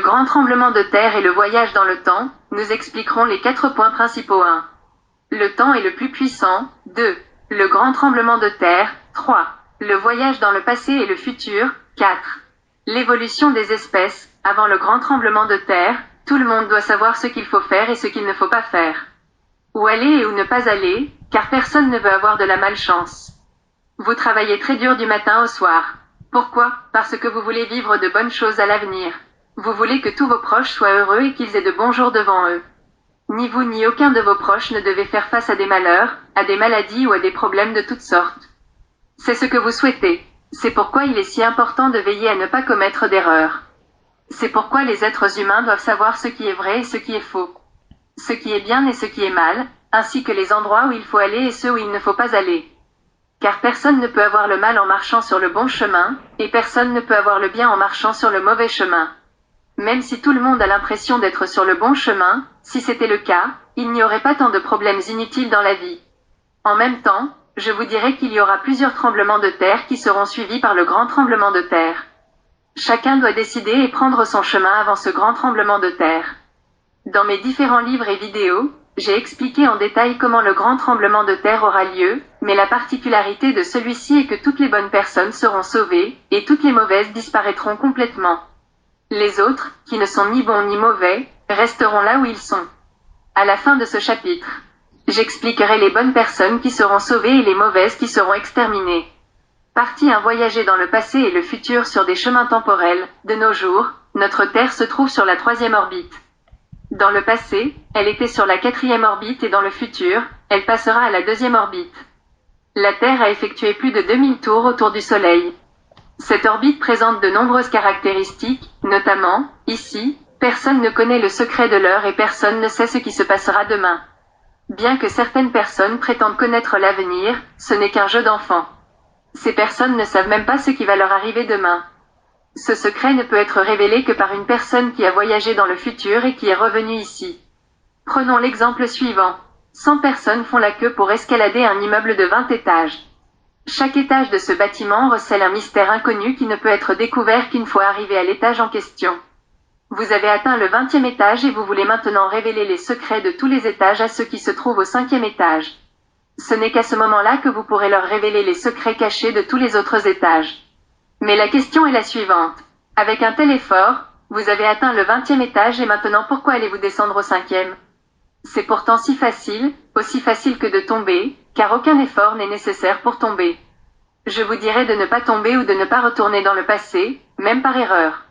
Le grand tremblement de terre et le voyage dans le temps, nous expliquerons les 4 points principaux. 1. Le temps est le plus puissant. 2. Le grand tremblement de terre. 3. Le voyage dans le passé et le futur. 4. L'évolution des espèces. Avant le grand tremblement de terre, tout le monde doit savoir ce qu'il faut faire et ce qu'il ne faut pas faire. Où aller et où ne pas aller, car personne ne veut avoir de la malchance. Vous travaillez très dur du matin au soir. Pourquoi? Parce que vous voulez vivre de bonnes choses à l'avenir. Vous voulez que tous vos proches soient heureux et qu'ils aient de bons jours devant eux. Ni vous ni aucun de vos proches ne devez faire face à des malheurs, à des maladies ou à des problèmes de toutes sortes. C'est ce que vous souhaitez. C'est pourquoi il est si important de veiller à ne pas commettre d'erreurs. C'est pourquoi les êtres humains doivent savoir ce qui est vrai et ce qui est faux. Ce qui est bien et ce qui est mal, ainsi que les endroits où il faut aller et ceux où il ne faut pas aller. Car personne ne peut avoir le mal en marchant sur le bon chemin, et personne ne peut avoir le bien en marchant sur le mauvais chemin. Même si tout le monde a l'impression d'être sur le bon chemin, si c'était le cas, il n'y aurait pas tant de problèmes inutiles dans la vie. En même temps, je vous dirai qu'il y aura plusieurs tremblements de terre qui seront suivis par le grand tremblement de terre. Chacun doit décider et prendre son chemin avant ce grand tremblement de terre. Dans mes différents livres et vidéos, j'ai expliqué en détail comment le grand tremblement de terre aura lieu, mais la particularité de celui-ci est que toutes les bonnes personnes seront sauvées, et toutes les mauvaises disparaîtront complètement. Les autres, qui ne sont ni bons ni mauvais, resteront là où ils sont. À la fin de ce chapitre, j'expliquerai les bonnes personnes qui seront sauvées et les mauvaises qui seront exterminées. Partie 1. Voyager dans le passé et le futur sur des chemins temporels. De nos jours, notre Terre se trouve sur la 3e orbite. Dans le passé, elle était sur la 4e orbite et dans le futur, elle passera à la 2e orbite. La Terre a effectué plus de 2000 tours autour du Soleil. Cette orbite présente de nombreuses caractéristiques, notamment, ici, personne ne connaît le secret de l'heure et personne ne sait ce qui se passera demain. Bien que certaines personnes prétendent connaître l'avenir, ce n'est qu'un jeu d'enfant. Ces personnes ne savent même pas ce qui va leur arriver demain. Ce secret ne peut être révélé que par une personne qui a voyagé dans le futur et qui est revenue ici. Prenons l'exemple suivant. 100 personnes font la queue pour escalader un immeuble de 20 étages. Chaque étage de ce bâtiment recèle un mystère inconnu qui ne peut être découvert qu'une fois arrivé à l'étage en question. Vous avez atteint le 20e étage et vous voulez maintenant révéler les secrets de tous les étages à ceux qui se trouvent au 5e étage. Ce n'est qu'à ce moment-là que vous pourrez leur révéler les secrets cachés de tous les autres étages. Mais la question est la suivante. Avec un tel effort, vous avez atteint le 20e étage et maintenant pourquoi allez-vous descendre au 5e? C'est pourtant si facile, aussi facile que de tomber, car aucun effort n'est nécessaire pour tomber. Je vous dirai de ne pas tomber ou de ne pas retourner dans le passé, même par erreur.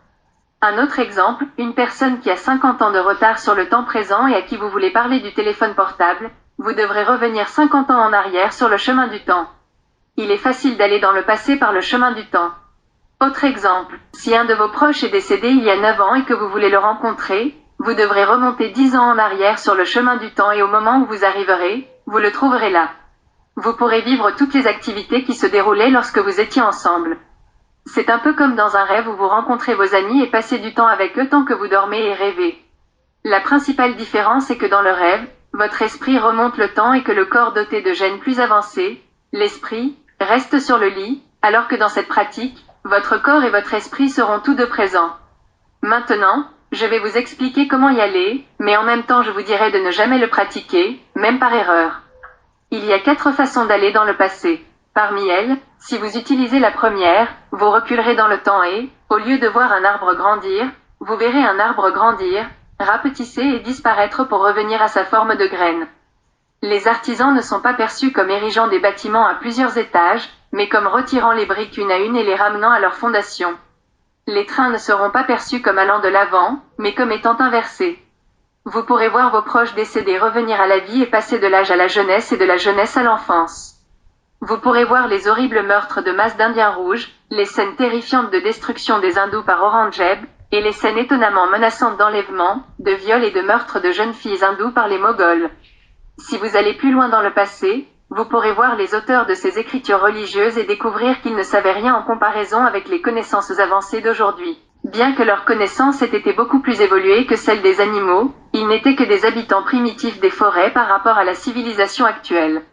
Un autre exemple, une personne qui a 50 ans de retard sur le temps présent et à qui vous voulez parler du téléphone portable, vous devrez revenir 50 ans en arrière sur le chemin du temps. Il est facile d'aller dans le passé par le chemin du temps. Autre exemple, si un de vos proches est décédé il y a 9 ans et que vous voulez le rencontrer, vous devrez remonter 10 ans en arrière sur le chemin du temps et au moment où vous arriverez, vous le trouverez là. Vous pourrez vivre toutes les activités qui se déroulaient lorsque vous étiez ensemble. C'est un peu comme dans un rêve où vous rencontrez vos amis et passez du temps avec eux tant que vous dormez et rêvez. La principale différence est que dans le rêve, votre esprit remonte le temps et que le corps doté de gènes plus avancés, l'esprit, reste sur le lit, alors que dans cette pratique, votre corps et votre esprit seront tous deux présents. Maintenant, je vais vous expliquer comment y aller, mais en même temps je vous dirai de ne jamais le pratiquer, même par erreur. Il y a 4 façons d'aller dans le passé. Parmi elles, si vous utilisez la première, vous reculerez dans le temps et, au lieu de voir un arbre grandir, vous verrez un arbre grandir, rapetisser et disparaître pour revenir à sa forme de graine. Les artisans ne sont pas perçus comme érigeant des bâtiments à plusieurs étages, mais comme retirant les briques une à une et les ramenant à leur fondation. Les trains ne seront pas perçus comme allant de l'avant, mais comme étant inversés. Vous pourrez voir vos proches décédés revenir à la vie et passer de l'âge à la jeunesse et de la jeunesse à l'enfance. Vous pourrez voir les horribles meurtres de masse d'Indiens rouges, les scènes terrifiantes de destruction des hindous par Aurangzeb, et les scènes étonnamment menaçantes d'enlèvement, de viol et de meurtre de jeunes filles hindoues par les Moghols. Si vous allez plus loin dans le passé, vous pourrez voir les auteurs de ces écritures religieuses et découvrir qu'ils ne savaient rien en comparaison avec les connaissances avancées d'aujourd'hui. Bien que leurs connaissances aient été beaucoup plus évoluées que celles des animaux, ils n'étaient que des habitants primitifs des forêts par rapport à la civilisation actuelle.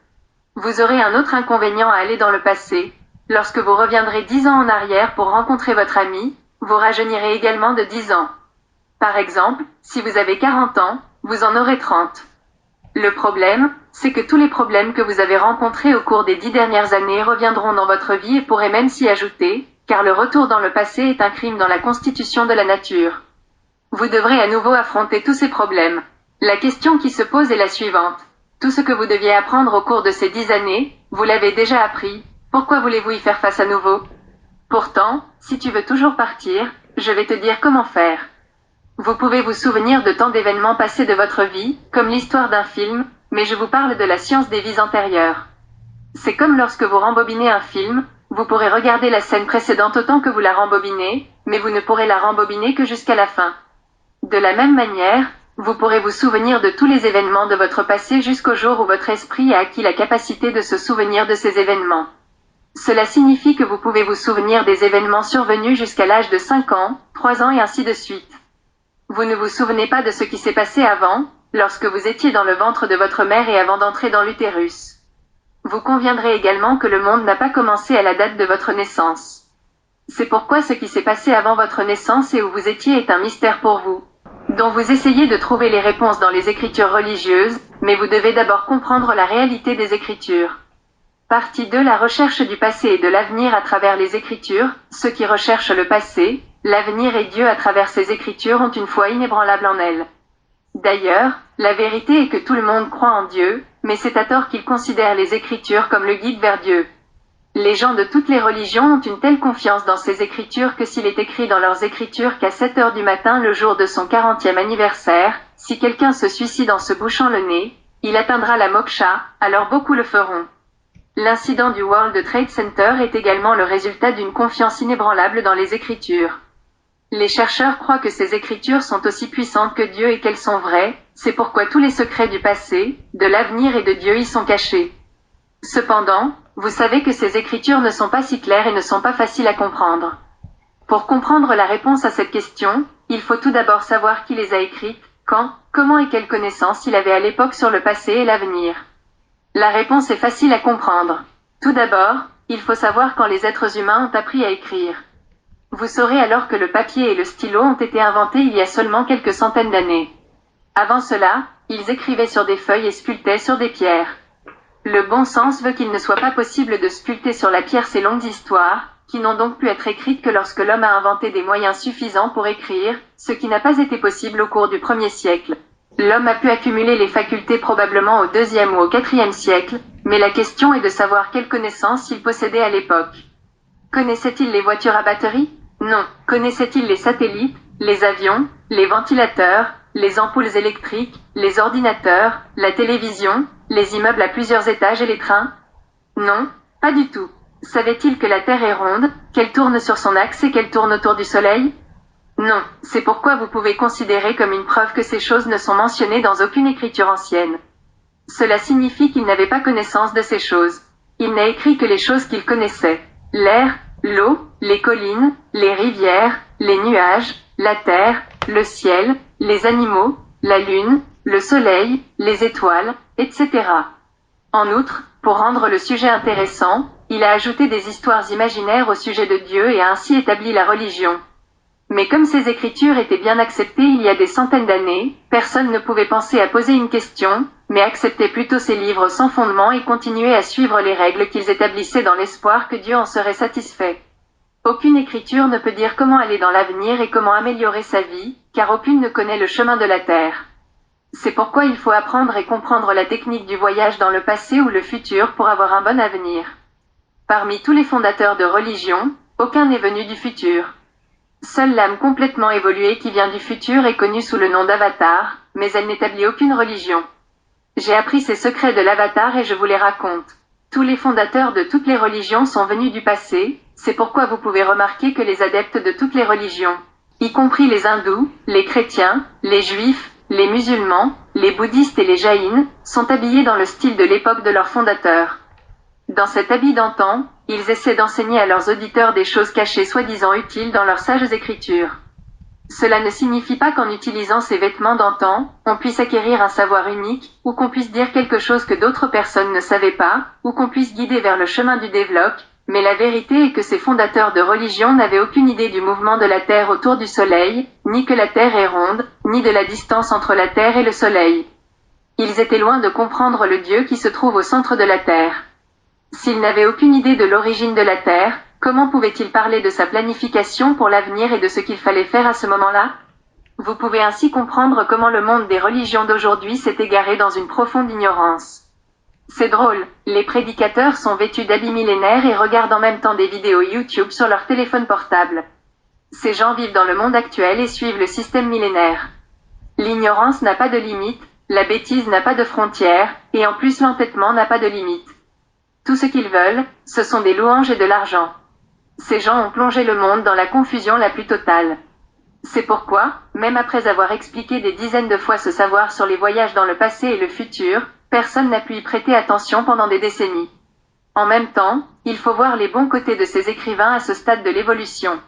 Vous aurez un autre inconvénient à aller dans le passé. Lorsque vous reviendrez 10 ans en arrière pour rencontrer votre ami, vous rajeunirez également de 10 ans. Par exemple, si vous avez 40 ans, vous en aurez 30. Le problème, c'est que tous les problèmes que vous avez rencontrés au cours des 10 dernières années reviendront dans votre vie et pourraient même s'y ajouter, car le retour dans le passé est un crime dans la constitution de la nature. Vous devrez à nouveau affronter tous ces problèmes. La question qui se pose est la suivante. Tout ce que vous deviez apprendre au cours de ces 10 années, vous l'avez déjà appris, pourquoi voulez-vous y faire face à nouveau? Pourtant, si tu veux toujours partir, je vais te dire comment faire. Vous pouvez vous souvenir de tant d'événements passés de votre vie, comme l'histoire d'un film, mais je vous parle de la science des vies antérieures. C'est comme lorsque vous rembobinez un film, vous pourrez regarder la scène précédente autant que vous la rembobinez, mais vous ne pourrez la rembobiner que jusqu'à la fin. De la même manière, vous pourrez vous souvenir de tous les événements de votre passé jusqu'au jour où votre esprit a acquis la capacité de se souvenir de ces événements. Cela signifie que vous pouvez vous souvenir des événements survenus jusqu'à l'âge de 5 ans, 3 ans et ainsi de suite. Vous ne vous souvenez pas de ce qui s'est passé avant, lorsque vous étiez dans le ventre de votre mère et avant d'entrer dans l'utérus. Vous conviendrez également que le monde n'a pas commencé à la date de votre naissance. C'est pourquoi ce qui s'est passé avant votre naissance et où vous étiez est un mystère pour vous, dont vous essayez de trouver les réponses dans les écritures religieuses, mais vous devez d'abord comprendre la réalité des écritures. Partie 2. La recherche du passé et de l'avenir à travers les écritures. Ceux qui recherchent le passé, l'avenir et Dieu à travers ces écritures ont une foi inébranlable en elles. D'ailleurs, la vérité est que tout le monde croit en Dieu, mais c'est à tort qu'ils considèrent les écritures comme le guide vers Dieu. Les gens de toutes les religions ont une telle confiance dans ces écritures que s'il est écrit dans leurs écritures qu'à 7 heures du matin le jour de son 40e anniversaire, si quelqu'un se suicide en se bouchant le nez, il atteindra la moksha, alors beaucoup le feront. L'incident du World Trade Center est également le résultat d'une confiance inébranlable dans les écritures. Les chercheurs croient que ces écritures sont aussi puissantes que Dieu et qu'elles sont vraies, c'est pourquoi tous les secrets du passé, de l'avenir et de Dieu y sont cachés. Cependant, vous savez que ces écritures ne sont pas si claires et ne sont pas faciles à comprendre. Pour comprendre la réponse à cette question, il faut tout d'abord savoir qui les a écrites, quand, comment et quelles connaissances il avait à l'époque sur le passé et l'avenir. La réponse est facile à comprendre. Tout d'abord, il faut savoir quand les êtres humains ont appris à écrire. Vous saurez alors que le papier et le stylo ont été inventés il y a seulement quelques centaines d'années. Avant cela, ils écrivaient sur des feuilles et sculptaient sur des pierres. Le bon sens veut qu'il ne soit pas possible de sculpter sur la pierre ces longues histoires, qui n'ont donc pu être écrites que lorsque l'homme a inventé des moyens suffisants pour écrire, ce qui n'a pas été possible au cours du 1er siècle. L'homme a pu accumuler les facultés probablement au 2e ou au 4e siècle, mais la question est de savoir quelles connaissances il possédait à l'époque. Connaissait-il les voitures à batterie? Non. Connaissait-il les satellites, les avions, les ventilateurs, les ampoules électriques, les ordinateurs, la télévision, les immeubles à plusieurs étages et les trains? Non, pas du tout. Savait-il que la Terre est ronde, qu'elle tourne sur son axe et qu'elle tourne autour du Soleil? Non, c'est pourquoi vous pouvez considérer comme une preuve que ces choses ne sont mentionnées dans aucune écriture ancienne. Cela signifie qu'il n'avait pas connaissance de ces choses. Il n'a écrit que les choses qu'il connaissait. L'air, l'eau, les collines, les rivières, les nuages, la terre, le ciel, les animaux, la lune, le soleil, les étoiles, etc. En outre, pour rendre le sujet intéressant, il a ajouté des histoires imaginaires au sujet de Dieu et a ainsi établi la religion. Mais comme ces écritures étaient bien acceptées il y a des centaines d'années, personne ne pouvait penser à poser une question, mais acceptait plutôt ces livres sans fondement et continuait à suivre les règles qu'ils établissaient dans l'espoir que Dieu en serait satisfait. Aucune écriture ne peut dire comment aller dans l'avenir et comment améliorer sa vie, car aucune ne connaît le chemin de la terre. C'est pourquoi il faut apprendre et comprendre la technique du voyage dans le passé ou le futur pour avoir un bon avenir. Parmi tous les fondateurs de religion, aucun n'est venu du futur. Seule l'âme complètement évoluée qui vient du futur est connue sous le nom d'Avatar, mais elle n'établit aucune religion. J'ai appris ces secrets de l'Avatar et je vous les raconte. Tous les fondateurs de toutes les religions sont venus du passé, c'est pourquoi vous pouvez remarquer que les adeptes de toutes les religions, y compris les hindous, les chrétiens, les juifs, les musulmans, les bouddhistes et les jaïns, sont habillés dans le style de l'époque de leurs fondateurs. Dans cet habit d'antan, ils essaient d'enseigner à leurs auditeurs des choses cachées soi-disant utiles dans leurs sages écritures. Cela ne signifie pas qu'en utilisant ces vêtements d'antan, on puisse acquérir un savoir unique, ou qu'on puisse dire quelque chose que d'autres personnes ne savaient pas, ou qu'on puisse guider vers le chemin du développement, Mais la vérité est que ces fondateurs de religion n'avaient aucune idée du mouvement de la Terre autour du Soleil, ni que la Terre est ronde, ni de la distance entre la Terre et le Soleil. Ils étaient loin de comprendre le Dieu qui se trouve au centre de la Terre. S'ils n'avaient aucune idée de l'origine de la Terre, comment pouvaient-ils parler de sa planification pour l'avenir et de ce qu'il fallait faire à ce moment-là? Vous pouvez ainsi comprendre comment le monde des religions d'aujourd'hui s'est égaré dans une profonde ignorance. C'est drôle, les prédicateurs sont vêtus d'habits millénaires et regardent en même temps des vidéos YouTube sur leur téléphone portable. Ces gens vivent dans le monde actuel et suivent le système millénaire. L'ignorance n'a pas de limite, la bêtise n'a pas de frontières, et en plus l'entêtement n'a pas de limite. Tout ce qu'ils veulent, ce sont des louanges et de l'argent. Ces gens ont plongé le monde dans la confusion la plus totale. C'est pourquoi, même après avoir expliqué des dizaines de fois ce savoir sur les voyages dans le passé et le futur, personne n'a pu y prêter attention pendant des décennies. En même temps, il faut voir les bons côtés de ces écrivains à ce stade de l'évolution.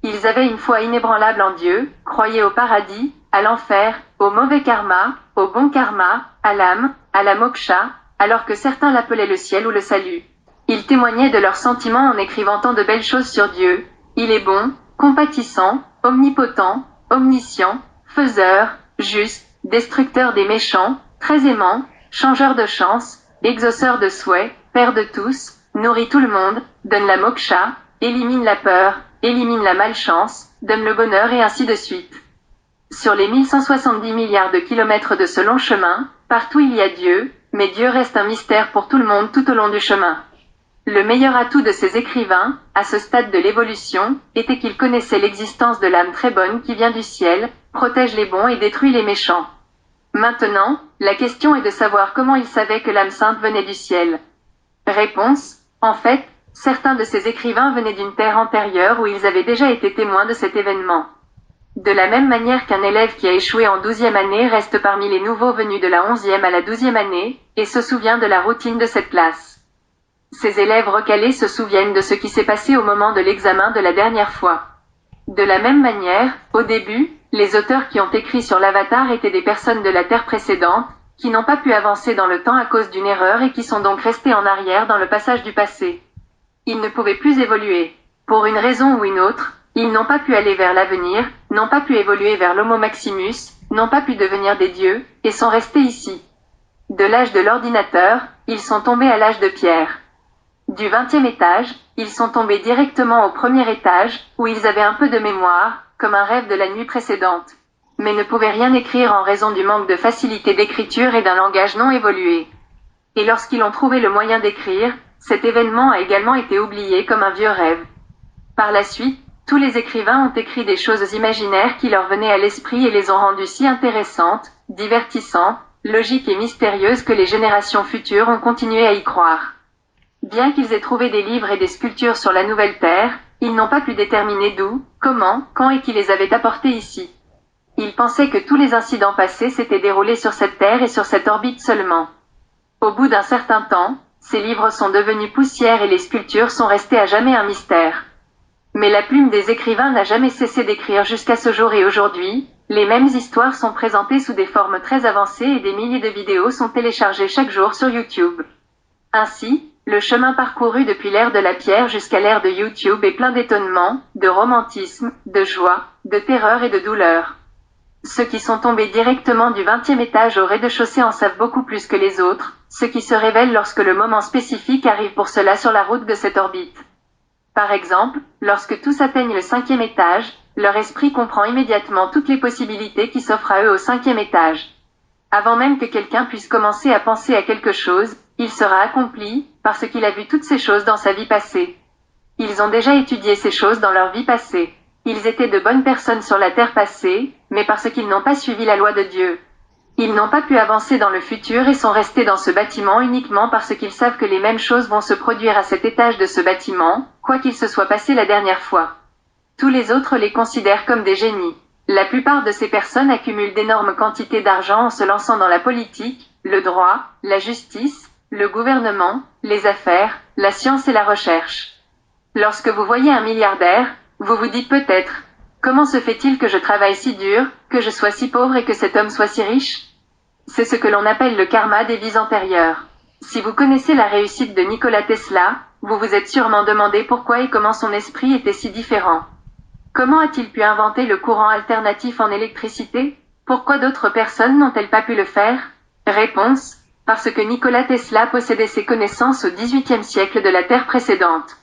Ils avaient une foi inébranlable en Dieu, croyaient au paradis, à l'enfer, au mauvais karma, au bon karma, à l'âme, à la moksha, alors que certains l'appelaient le ciel ou le salut. Ils témoignaient de leurs sentiments en écrivant tant de belles choses sur Dieu. Il est bon, compatissant, omnipotent, omniscient, faiseur, juste, destructeur des méchants, très aimant, changeur de chance, exauceur de souhaits, père de tous, nourrit tout le monde, donne la moksha, élimine la peur, élimine la malchance, donne le bonheur et ainsi de suite. Sur les 1170 milliards de kilomètres de ce long chemin, partout il y a Dieu, mais Dieu reste un mystère pour tout le monde tout au long du chemin. Le meilleur atout de ces écrivains, à ce stade de l'évolution, était qu'ils connaissaient l'existence de l'âme très bonne qui vient du ciel, protège les bons et détruit les méchants. Maintenant, la question est de savoir comment ils savaient que l'âme sainte venait du ciel. Réponse: en fait, certains de ces écrivains venaient d'une terre antérieure où ils avaient déjà été témoins de cet événement. De la même manière qu'un élève qui a échoué en 12e année reste parmi les nouveaux venus de la 11e à la 12e année, et se souvient de la routine de cette classe. Ces élèves recalés se souviennent de ce qui s'est passé au moment de l'examen de la dernière fois. De la même manière, au début, les auteurs qui ont écrit sur l'avatar étaient des personnes de la Terre précédente, qui n'ont pas pu avancer dans le temps à cause d'une erreur et qui sont donc restés en arrière dans le passage du passé. Ils ne pouvaient plus évoluer. Pour une raison ou une autre, ils n'ont pas pu aller vers l'avenir, n'ont pas pu évoluer vers l'Homo Maximus, n'ont pas pu devenir des dieux, et sont restés ici. De l'âge de l'ordinateur, ils sont tombés à l'âge de pierre. Du 20e étage, ils sont tombés directement au premier étage, où ils avaient un peu de mémoire, comme un rêve de la nuit précédente. Mais ne pouvaient rien écrire en raison du manque de facilité d'écriture et d'un langage non évolué. Et lorsqu'ils ont trouvé le moyen d'écrire, cet événement a également été oublié comme un vieux rêve. Par la suite, tous les écrivains ont écrit des choses imaginaires qui leur venaient à l'esprit et les ont rendues si intéressantes, divertissantes, logiques et mystérieuses que les générations futures ont continué à y croire. Bien qu'ils aient trouvé des livres et des sculptures sur la nouvelle Terre, ils n'ont pas pu déterminer d'où, comment, quand et qui les avait apportés ici. Ils pensaient que tous les incidents passés s'étaient déroulés sur cette Terre et sur cette orbite seulement. Au bout d'un certain temps, ces livres sont devenus poussière et les sculptures sont restées à jamais un mystère. Mais la plume des écrivains n'a jamais cessé d'écrire jusqu'à ce jour et aujourd'hui, les mêmes histoires sont présentées sous des formes très avancées et des milliers de vidéos sont téléchargées chaque jour sur YouTube. Ainsi, le chemin parcouru depuis l'ère de la pierre jusqu'à l'ère de YouTube est plein d'étonnement, de romantisme, de joie, de terreur et de douleur. Ceux qui sont tombés directement du 20e étage au rez-de-chaussée en savent beaucoup plus que les autres, ce qui se révèle lorsque le moment spécifique arrive pour cela sur la route de cette orbite. Par exemple, lorsque tous atteignent le 5e étage, leur esprit comprend immédiatement toutes les possibilités qui s'offrent à eux au 5e étage. Avant même que quelqu'un puisse commencer à penser à quelque chose, il sera accompli, parce qu'il a vu toutes ces choses dans sa vie passée. Ils ont déjà étudié ces choses dans leur vie passée. Ils étaient de bonnes personnes sur la terre passée, mais parce qu'ils n'ont pas suivi la loi de Dieu. Ils n'ont pas pu avancer dans le futur et sont restés dans ce bâtiment uniquement parce qu'ils savent que les mêmes choses vont se produire à cet étage de ce bâtiment, quoi qu'il se soit passé la dernière fois. Tous les autres les considèrent comme des génies. La plupart de ces personnes accumulent d'énormes quantités d'argent en se lançant dans la politique, le droit, la justice, le gouvernement, les affaires, la science et la recherche. Lorsque vous voyez un milliardaire, vous vous dites peut-être: comment se fait-il que je travaille si dur, que je sois si pauvre et que cet homme soit si riche? C'est ce que l'on appelle le karma des vies antérieures. Si vous connaissez la réussite de Nikola Tesla, vous vous êtes sûrement demandé pourquoi et comment son esprit était si différent. Comment a-t-il pu inventer le courant alternatif en électricité? Pourquoi d'autres personnes n'ont-elles pas pu le faire? Réponse: parce que Nikola Tesla possédait ces connaissances au XVIIIe siècle de la Terre précédente.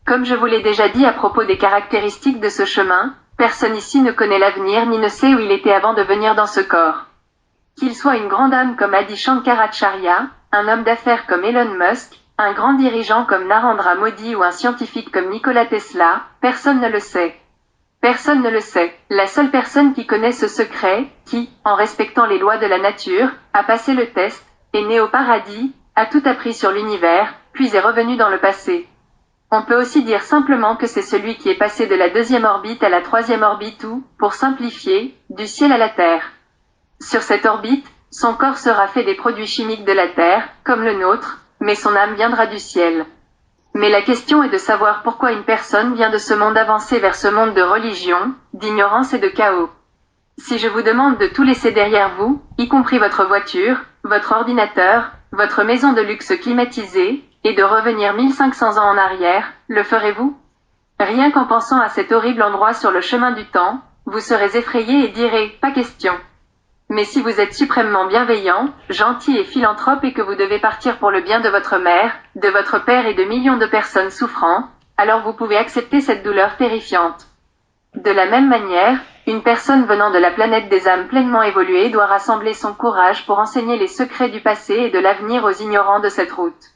Comme je vous l'ai déjà dit à propos des caractéristiques de ce chemin, personne ici ne connaît l'avenir ni ne sait où il était avant de venir dans ce corps. Qu'il soit une grande âme comme Adi Shankaracharya, un homme d'affaires comme Elon Musk, un grand dirigeant comme Narendra Modi ou un scientifique comme Nikola Tesla, personne ne le sait. Personne ne le sait. La seule personne qui connaît ce secret, qui, en respectant les lois de la nature, a passé le test, est né au paradis, a tout appris sur l'univers, puis est revenu dans le passé. On peut aussi dire simplement que c'est celui qui est passé de la 2e orbite à la 3e orbite ou, pour simplifier, du ciel à la Terre. Sur cette orbite, son corps sera fait des produits chimiques de la Terre, comme le nôtre, mais son âme viendra du ciel. Mais la question est de savoir pourquoi une personne vient de ce monde avancé vers ce monde de religion, d'ignorance et de chaos. Si je vous demande de tout laisser derrière vous, y compris votre voiture, votre ordinateur, votre maison de luxe climatisée, et de revenir 1500 ans en arrière, le ferez-vous? Rien qu'en pensant à cet horrible endroit sur le chemin du temps, vous serez effrayé et direz « pas question ». Mais si vous êtes suprêmement bienveillant, gentil et philanthrope et que vous devez partir pour le bien de votre mère, de votre père et de millions de personnes souffrant, alors vous pouvez accepter cette douleur terrifiante. De la même manière, une personne venant de la planète des âmes pleinement évoluées doit rassembler son courage pour enseigner les secrets du passé et de l'avenir aux ignorants de cette route.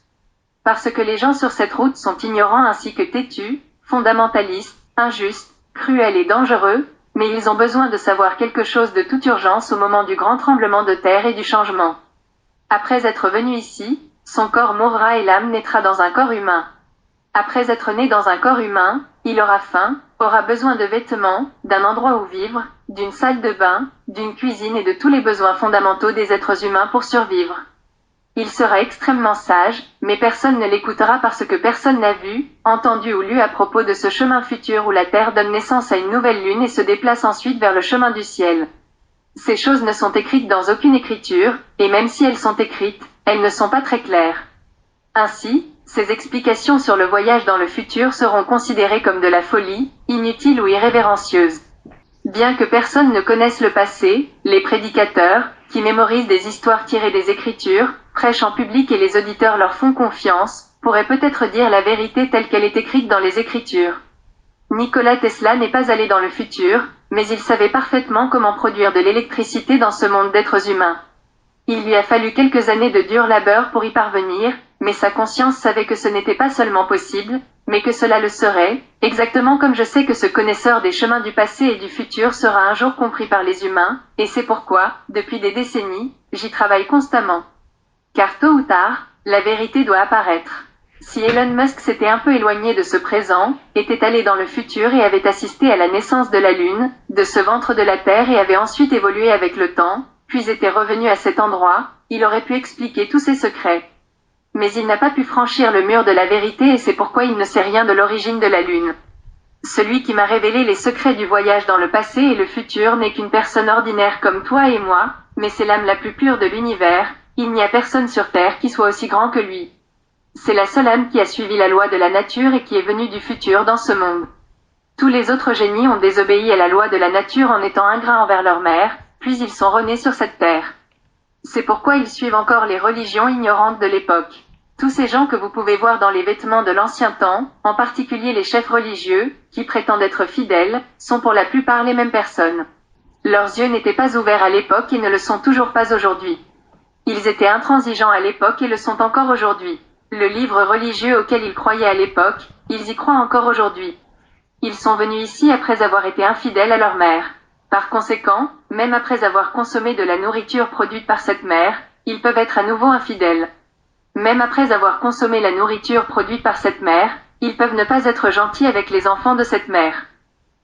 Parce que les gens sur cette route sont ignorants ainsi que têtus, fondamentalistes, injustes, cruels et dangereux, mais ils ont besoin de savoir quelque chose de toute urgence au moment du grand tremblement de terre et du changement. Après être venu ici, son corps mourra et l'âme naîtra dans un corps humain. Après être né dans un corps humain, il aura faim, aura besoin de vêtements, d'un endroit où vivre, d'une salle de bain, d'une cuisine et de tous les besoins fondamentaux des êtres humains pour survivre. Il sera extrêmement sage, mais personne ne l'écoutera parce que personne n'a vu, entendu ou lu à propos de ce chemin futur où la Terre donne naissance à une nouvelle lune et se déplace ensuite vers le chemin du ciel. Ces choses ne sont écrites dans aucune écriture, et même si elles sont écrites, elles ne sont pas très claires. Ainsi, ces explications sur le voyage dans le futur seront considérées comme de la folie, inutile ou irrévérencieuse. Bien que personne ne connaisse le passé, les prédicateurs, qui mémorisent des histoires tirées des Écritures, prêchent en public et les auditeurs leur font confiance, pourraient peut-être dire la vérité telle qu'elle est écrite dans les Écritures. Nikola Tesla n'est pas allé dans le futur, mais il savait parfaitement comment produire de l'électricité dans ce monde d'êtres humains. Il lui a fallu quelques années de dur labeur pour y parvenir, mais sa conscience savait que ce n'était pas seulement possible, mais que cela le serait, exactement comme je sais que ce connaisseur des chemins du passé et du futur sera un jour compris par les humains, et c'est pourquoi, depuis des décennies, j'y travaille constamment. Car tôt ou tard, la vérité doit apparaître. Si Elon Musk s'était un peu éloigné de ce présent, était allé dans le futur et avait assisté à la naissance de la Lune, de ce ventre de la Terre et avait ensuite évolué avec le temps, puis était revenu à cet endroit, il aurait pu expliquer tous ses secrets. Mais il n'a pas pu franchir le mur de la vérité et c'est pourquoi il ne sait rien de l'origine de la Lune. Celui qui m'a révélé les secrets du voyage dans le passé et le futur n'est qu'une personne ordinaire comme toi et moi, mais c'est l'âme la plus pure de l'univers, il n'y a personne sur Terre qui soit aussi grand que lui. C'est la seule âme qui a suivi la loi de la nature et qui est venue du futur dans ce monde. Tous les autres génies ont désobéi à la loi de la nature en étant ingrats envers leur mère, puis ils sont renés sur cette terre. C'est pourquoi ils suivent encore les religions ignorantes de l'époque. Tous ces gens que vous pouvez voir dans les vêtements de l'ancien temps, en particulier les chefs religieux, qui prétendent être fidèles, sont pour la plupart les mêmes personnes. Leurs yeux n'étaient pas ouverts à l'époque et ne le sont toujours pas aujourd'hui. Ils étaient intransigeants à l'époque et le sont encore aujourd'hui. Le livre religieux auquel ils croyaient à l'époque, ils y croient encore aujourd'hui. Ils sont venus ici après avoir été infidèles à leur mère. Par conséquent, même après avoir consommé de la nourriture produite par cette mère, ils peuvent être à nouveau infidèles. Même après avoir consommé la nourriture produite par cette mère, ils peuvent ne pas être gentils avec les enfants de cette mère.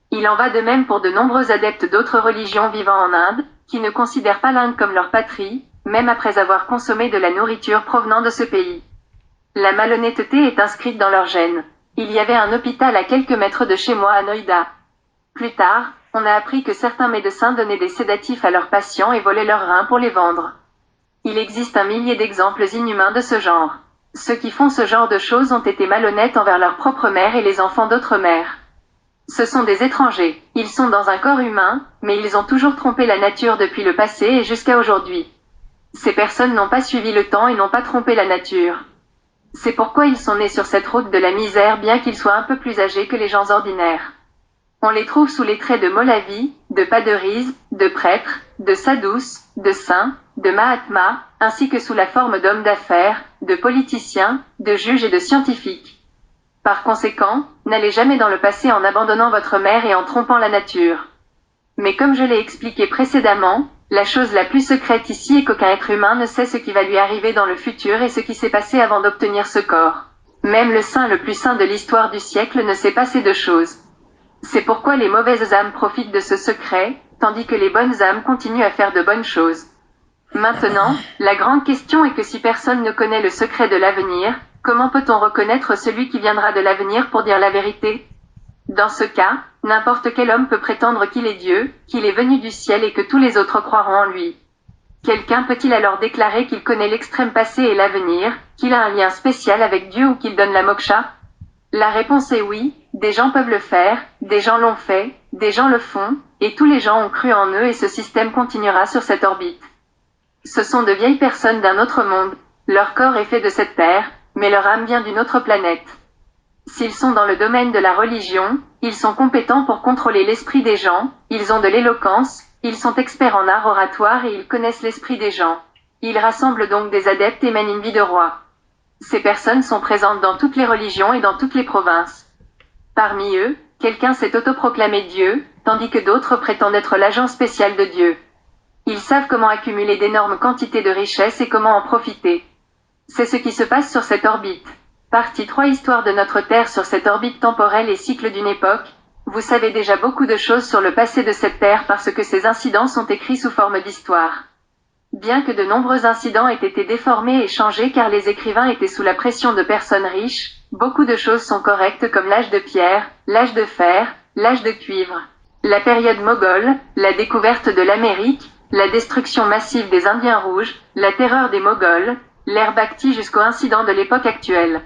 Il en va de même pour de nombreux adeptes d'autres religions vivant en Inde, qui ne considèrent pas l'Inde comme leur patrie, même après avoir consommé de la nourriture provenant de ce pays. La malhonnêteté est inscrite dans leurs gènes. Il y avait un hôpital à quelques mètres de chez moi à Noida. Plus tard, on a appris que certains médecins donnaient des sédatifs à leurs patients et volaient leurs reins pour les vendre. Il existe un millier d'exemples inhumains de ce genre. Ceux qui font ce genre de choses ont été malhonnêtes envers leur propre mère et les enfants d'autres mères. Ce sont des étrangers. Ils sont dans un corps humain, mais ils ont toujours trompé la nature depuis le passé et jusqu'à aujourd'hui. Ces personnes n'ont pas suivi le temps et n'ont pas trompé la nature. C'est pourquoi ils sont nés sur cette route de la misère bien qu'ils soient un peu plus âgés que les gens ordinaires. On les trouve sous les traits de Mollavi, de Paderiz, de prêtres, de sadhus, de saints, de mahatmas, ainsi que sous la forme d'hommes d'affaires, de politiciens, de juges et de scientifiques. Par conséquent, n'allez jamais dans le passé en abandonnant votre mère et en trompant la nature. Mais comme je l'ai expliqué précédemment, la chose la plus secrète ici est qu'aucun être humain ne sait ce qui va lui arriver dans le futur et ce qui s'est passé avant d'obtenir ce corps. Même le saint le plus saint de l'histoire du siècle ne sait pas ces deux choses. C'est pourquoi les mauvaises âmes profitent de ce secret, tandis que les bonnes âmes continuent à faire de bonnes choses. Maintenant, la grande question est que si personne ne connaît le secret de l'avenir, comment peut-on reconnaître celui qui viendra de l'avenir pour dire la vérité ? Dans ce cas, n'importe quel homme peut prétendre qu'il est Dieu, qu'il est venu du ciel et que tous les autres croiront en lui. Quelqu'un peut-il alors déclarer qu'il connaît l'extrême passé et l'avenir, qu'il a un lien spécial avec Dieu ou qu'il donne la moksha ? La réponse est oui, des gens peuvent le faire, des gens l'ont fait, des gens le font, et tous les gens ont cru en eux et ce système continuera sur cette orbite. Ce sont de vieilles personnes d'un autre monde, leur corps est fait de cette terre, mais leur âme vient d'une autre planète. S'ils sont dans le domaine de la religion, ils sont compétents pour contrôler l'esprit des gens, ils ont de l'éloquence, ils sont experts en art oratoire et ils connaissent l'esprit des gens. Ils rassemblent donc des adeptes et mènent une vie de roi. Ces personnes sont présentes dans toutes les religions et dans toutes les provinces. Parmi eux, quelqu'un s'est autoproclamé Dieu, tandis que d'autres prétendent être l'agent spécial de Dieu. Ils savent comment accumuler d'énormes quantités de richesses et comment en profiter. C'est ce qui se passe sur cette orbite. Partie 3 Histoire de notre Terre sur cette orbite temporelle et cycle d'une époque. Vous savez déjà beaucoup de choses sur le passé de cette Terre parce que ces incidents sont écrits sous forme d'histoire. Bien que de nombreux incidents aient été déformés et changés car les écrivains étaient sous la pression de personnes riches, beaucoup de choses sont correctes comme l'âge de pierre, l'âge de fer, l'âge de cuivre, la période moghole, la découverte de l'Amérique, la destruction massive des Indiens rouges, la terreur des Moghols, l'ère Bhakti jusqu'au incident de l'époque actuelle.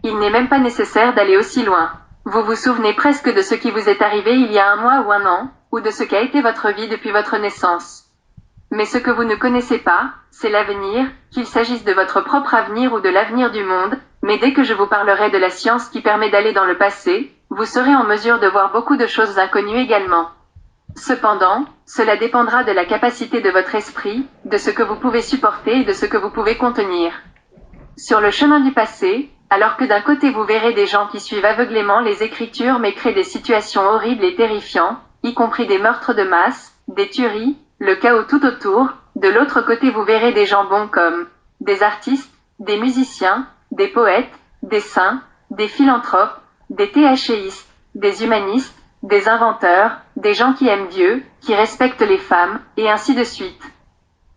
Il n'est même pas nécessaire d'aller aussi loin. Vous vous souvenez presque de ce qui vous est arrivé il y a un mois ou un an, ou de ce qu'a été votre vie depuis votre naissance. Mais ce que vous ne connaissez pas, c'est l'avenir, qu'il s'agisse de votre propre avenir ou de l'avenir du monde, mais dès que je vous parlerai de la science qui permet d'aller dans le passé, vous serez en mesure de voir beaucoup de choses inconnues également. Cependant, cela dépendra de la capacité de votre esprit, de ce que vous pouvez supporter et de ce que vous pouvez contenir. Sur le chemin du passé, alors que d'un côté vous verrez des gens qui suivent aveuglément les Écritures mais créent des situations horribles et terrifiantes, y compris des meurtres de masse, des tueries, le chaos tout autour, de l'autre côté vous verrez des gens bons comme des artistes, des musiciens, des poètes, des saints, des philanthropes, des théachéistes, des humanistes, des inventeurs, des gens qui aiment Dieu, qui respectent les femmes, et ainsi de suite.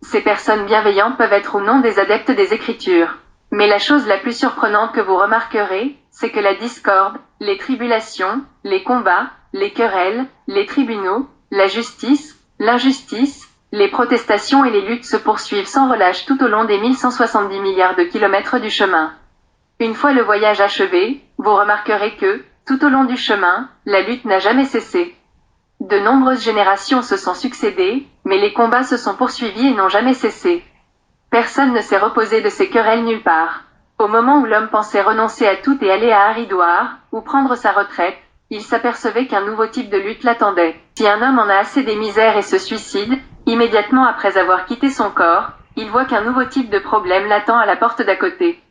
Ces personnes bienveillantes peuvent être ou non des adeptes des Écritures. Mais la chose la plus surprenante que vous remarquerez, c'est que la discorde, les tribulations, les combats, les querelles, les tribunaux, la justice, l'injustice, les protestations et les luttes se poursuivent sans relâche tout au long des 1170 milliards de kilomètres du chemin. Une fois le voyage achevé, vous remarquerez que, tout au long du chemin, la lutte n'a jamais cessé. De nombreuses générations se sont succédées, mais les combats se sont poursuivis et n'ont jamais cessé. Personne ne s'est reposé de ces querelles nulle part. Au moment où l'homme pensait renoncer à tout et aller à Haridwar, ou prendre sa retraite, il s'apercevait qu'un nouveau type de lutte l'attendait. Si un homme en a assez des misères et se suicide, immédiatement après avoir quitté son corps, il voit qu'un nouveau type de problème l'attend à la porte d'à côté.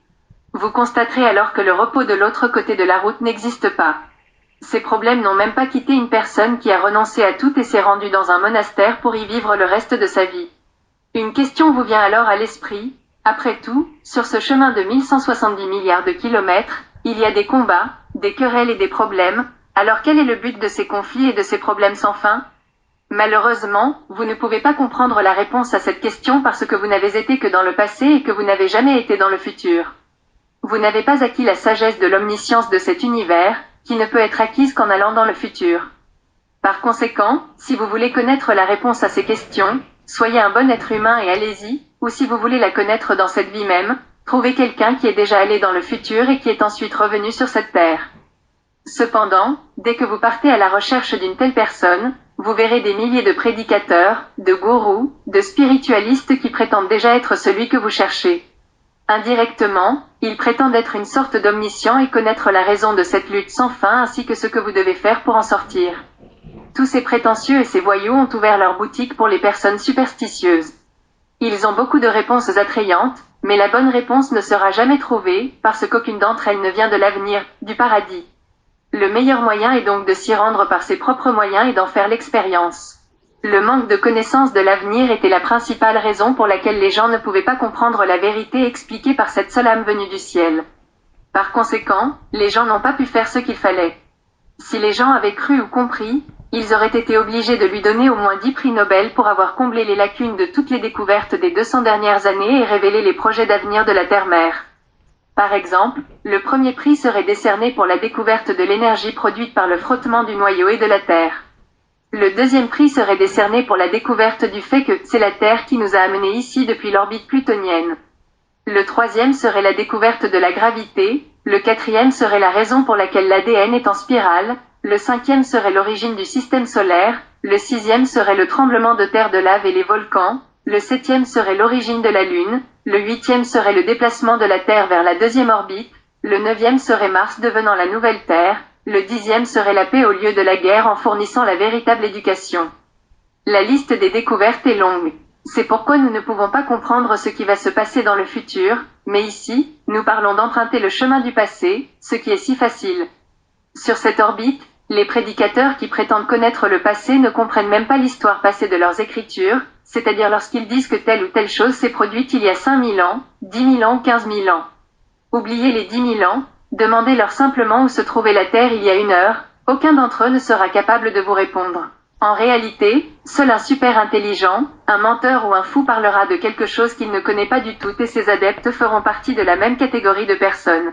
Vous constaterez alors que le repos de l'autre côté de la route n'existe pas. Ces problèmes n'ont même pas quitté une personne qui a renoncé à tout et s'est rendue dans un monastère pour y vivre le reste de sa vie. Une question vous vient alors à l'esprit. Après tout, sur ce chemin de 1170 milliards de kilomètres, il y a des combats, des querelles et des problèmes. Alors quel est le but de ces conflits et de ces problèmes sans fin ? Malheureusement, vous ne pouvez pas comprendre la réponse à cette question parce que vous n'avez été que dans le passé et que vous n'avez jamais été dans le futur. Vous n'avez pas acquis la sagesse de l'omniscience de cet univers, qui ne peut être acquise qu'en allant dans le futur. Par conséquent, si vous voulez connaître la réponse à ces questions, soyez un bon être humain et allez-y, ou si vous voulez la connaître dans cette vie même, Trouvez quelqu'un qui est déjà allé dans le futur et qui est ensuite revenu sur cette terre. Cependant, dès que vous partez à la recherche d'une telle personne, vous verrez des milliers de prédicateurs, de gourous, de spiritualistes qui prétendent déjà être celui que vous cherchez. Indirectement, ils prétendent être une sorte d'omniscient et connaître la raison de cette lutte sans fin ainsi que ce que vous devez faire pour en sortir. Tous ces prétentieux et ces voyous ont ouvert leur boutique pour les personnes superstitieuses. Ils ont beaucoup de réponses attrayantes, mais la bonne réponse ne sera jamais trouvée, parce qu'aucune d'entre elles ne vient de l'avenir, du paradis. Le meilleur moyen est donc de s'y rendre par ses propres moyens et d'en faire l'expérience. Le manque de connaissance de l'avenir était la principale raison pour laquelle les gens ne pouvaient pas comprendre la vérité expliquée par cette seule âme venue du ciel. Par conséquent, les gens n'ont pas pu faire ce qu'il fallait. Si les gens avaient cru ou compris, ils auraient été obligés de lui donner au moins 10 prix Nobel pour avoir comblé les lacunes de toutes les découvertes des 200 dernières années et révélé les projets d'avenir de la Terre-Mère. Par exemple, le premier prix serait décerné pour la découverte de l'énergie produite par le frottement du noyau et de la Terre. Le deuxième prix serait décerné pour la découverte du fait que c'est la Terre qui nous a amenés ici depuis l'orbite plutonienne. Le troisième serait la découverte de la gravité, le quatrième serait la raison pour laquelle l'ADN est en spirale, le cinquième serait l'origine du système solaire, le sixième serait le tremblement de terre de lave et les volcans, le septième serait l'origine de la Lune, le huitième serait le déplacement de la Terre vers la deuxième orbite, le neuvième serait Mars devenant la nouvelle Terre, le 10e serait la paix au lieu de la guerre en fournissant la véritable éducation. La liste des découvertes est longue. C'est pourquoi nous ne pouvons pas comprendre ce qui va se passer dans le futur, mais ici, nous parlons d'emprunter le chemin du passé, ce qui est si facile. Sur cette orbite, les prédicateurs qui prétendent connaître le passé ne comprennent même pas l'histoire passée de leurs écritures, c'est-à-dire lorsqu'ils disent que telle ou telle chose s'est produite il y a 5000 ans, 10 000 ans ou 15 000 ans. Oubliez les 10 000 ans, demandez-leur simplement où se trouvait la Terre il y a 1 heure, aucun d'entre eux ne sera capable de vous répondre. En réalité, seul un super intelligent, un menteur ou un fou parlera de quelque chose qu'il ne connaît pas du tout et ses adeptes feront partie de la même catégorie de personnes.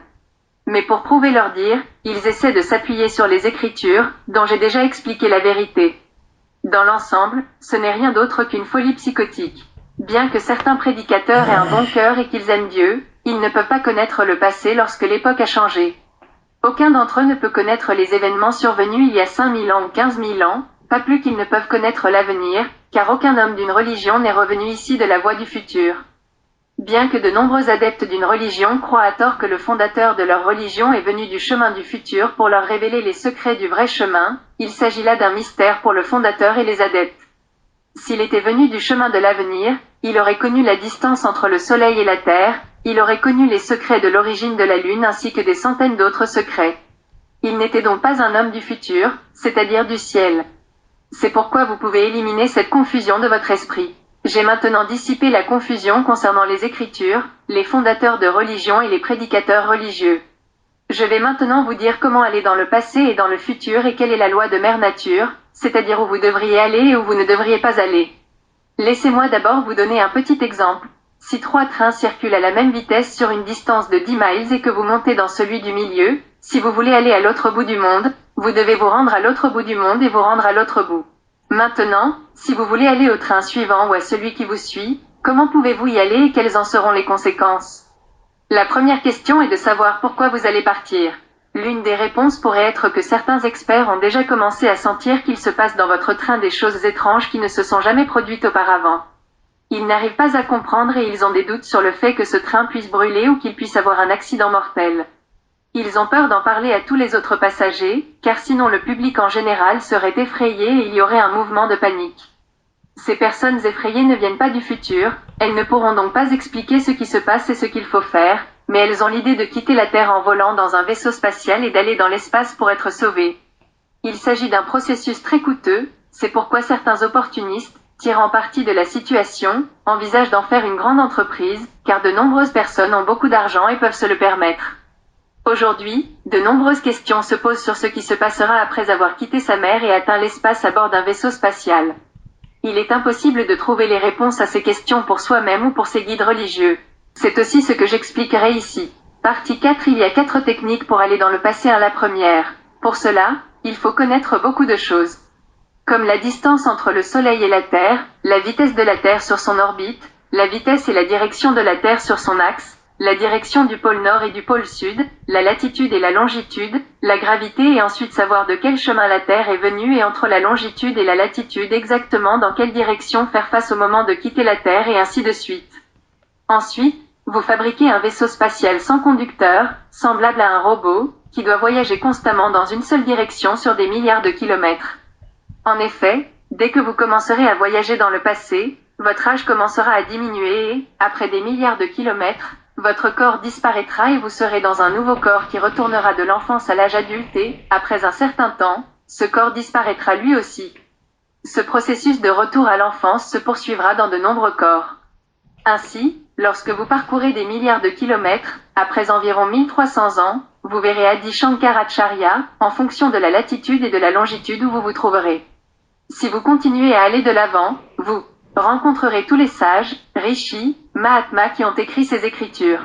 Mais pour prouver leur dire, ils essaient de s'appuyer sur les Écritures, dont j'ai déjà expliqué la vérité. Dans l'ensemble, ce n'est rien d'autre qu'une folie psychotique. Bien que certains prédicateurs aient un bon cœur et qu'ils aiment Dieu, ils ne peuvent pas connaître le passé lorsque l'époque a changé. Aucun d'entre eux ne peut connaître les événements survenus il y a 5000 ans ou 15 000 ans, pas plus qu'ils ne peuvent connaître l'avenir, car aucun homme d'une religion n'est revenu ici de la voie du futur. Bien que de nombreux adeptes d'une religion croient à tort que le fondateur de leur religion est venu du chemin du futur pour leur révéler les secrets du vrai chemin, il s'agit là d'un mystère pour le fondateur et les adeptes. S'il était venu du chemin de l'avenir, il aurait connu la distance entre le soleil et la terre, il aurait connu les secrets de l'origine de la lune ainsi que des centaines d'autres secrets. Il n'était donc pas un homme du futur, c'est-à-dire du ciel. C'est pourquoi vous pouvez éliminer cette confusion de votre esprit. J'ai maintenant dissipé la confusion concernant les Écritures, les fondateurs de religion et les prédicateurs religieux. Je vais maintenant vous dire comment aller dans le passé et dans le futur et quelle est la loi de Mère Nature, c'est-à-dire où vous devriez aller et où vous ne devriez pas aller. Laissez-moi d'abord vous donner un petit exemple. Si 3 trains circulent à la même vitesse sur une distance de 10 miles et que vous montez dans celui du milieu, si vous voulez aller à l'autre bout du monde, vous devez vous rendre à l'autre bout du monde et vous rendre à l'autre bout. Maintenant, si vous voulez aller au train suivant ou à celui qui vous suit, comment pouvez-vous y aller et quelles en seront les conséquences? La première question est de savoir pourquoi vous allez partir. L'une des réponses pourrait être que certains experts ont déjà commencé à sentir qu'il se passe dans votre train des choses étranges qui ne se sont jamais produites auparavant. Ils n'arrivent pas à comprendre et ils ont des doutes sur le fait que ce train puisse brûler ou qu'il puisse avoir un accident mortel. Ils ont peur d'en parler à tous les autres passagers, car sinon le public en général serait effrayé et il y aurait un mouvement de panique. Ces personnes effrayées ne viennent pas du futur, elles ne pourront donc pas expliquer ce qui se passe et ce qu'il faut faire, mais elles ont l'idée de quitter la Terre en volant dans un vaisseau spatial et d'aller dans l'espace pour être sauvées. Il s'agit d'un processus très coûteux, c'est pourquoi certains opportunistes, tirant parti de la situation, envisagent d'en faire une grande entreprise, car de nombreuses personnes ont beaucoup d'argent et peuvent se le permettre. Aujourd'hui, de nombreuses questions se posent sur ce qui se passera après avoir quitté sa mère et atteint l'espace à bord d'un vaisseau spatial. Il est impossible de trouver les réponses à ces questions pour soi-même ou pour ses guides religieux. C'est aussi ce que j'expliquerai ici. Partie 4. Il y a 4 techniques pour aller dans le passé à la première. Pour cela, il faut connaître beaucoup de choses. Comme la distance entre le Soleil et la Terre, la vitesse de la Terre sur son orbite, la vitesse et la direction de la Terre sur son axe, la direction du pôle nord et du pôle sud, la latitude et la longitude, la gravité et ensuite savoir de quel chemin la Terre est venue et entre la longitude et la latitude exactement dans quelle direction faire face au moment de quitter la Terre et ainsi de suite. Ensuite, vous fabriquez un vaisseau spatial sans conducteur, semblable à un robot, qui doit voyager constamment dans une seule direction sur des milliards de kilomètres. En effet, dès que vous commencerez à voyager dans le passé, votre âge commencera à diminuer et, après des milliards de kilomètres, votre corps disparaîtra et vous serez dans un nouveau corps qui retournera de l'enfance à l'âge adulte et, après un certain temps, ce corps disparaîtra lui aussi. Ce processus de retour à l'enfance se poursuivra dans de nombreux corps. Ainsi, lorsque vous parcourez des milliards de kilomètres, après environ 1300 ans, vous verrez Adi Shankaracharya, en fonction de la latitude et de la longitude où vous vous trouverez. Si vous continuez à aller de l'avant, vous rencontrerez tous les sages, rishis, mahatmas qui ont écrit ces écritures.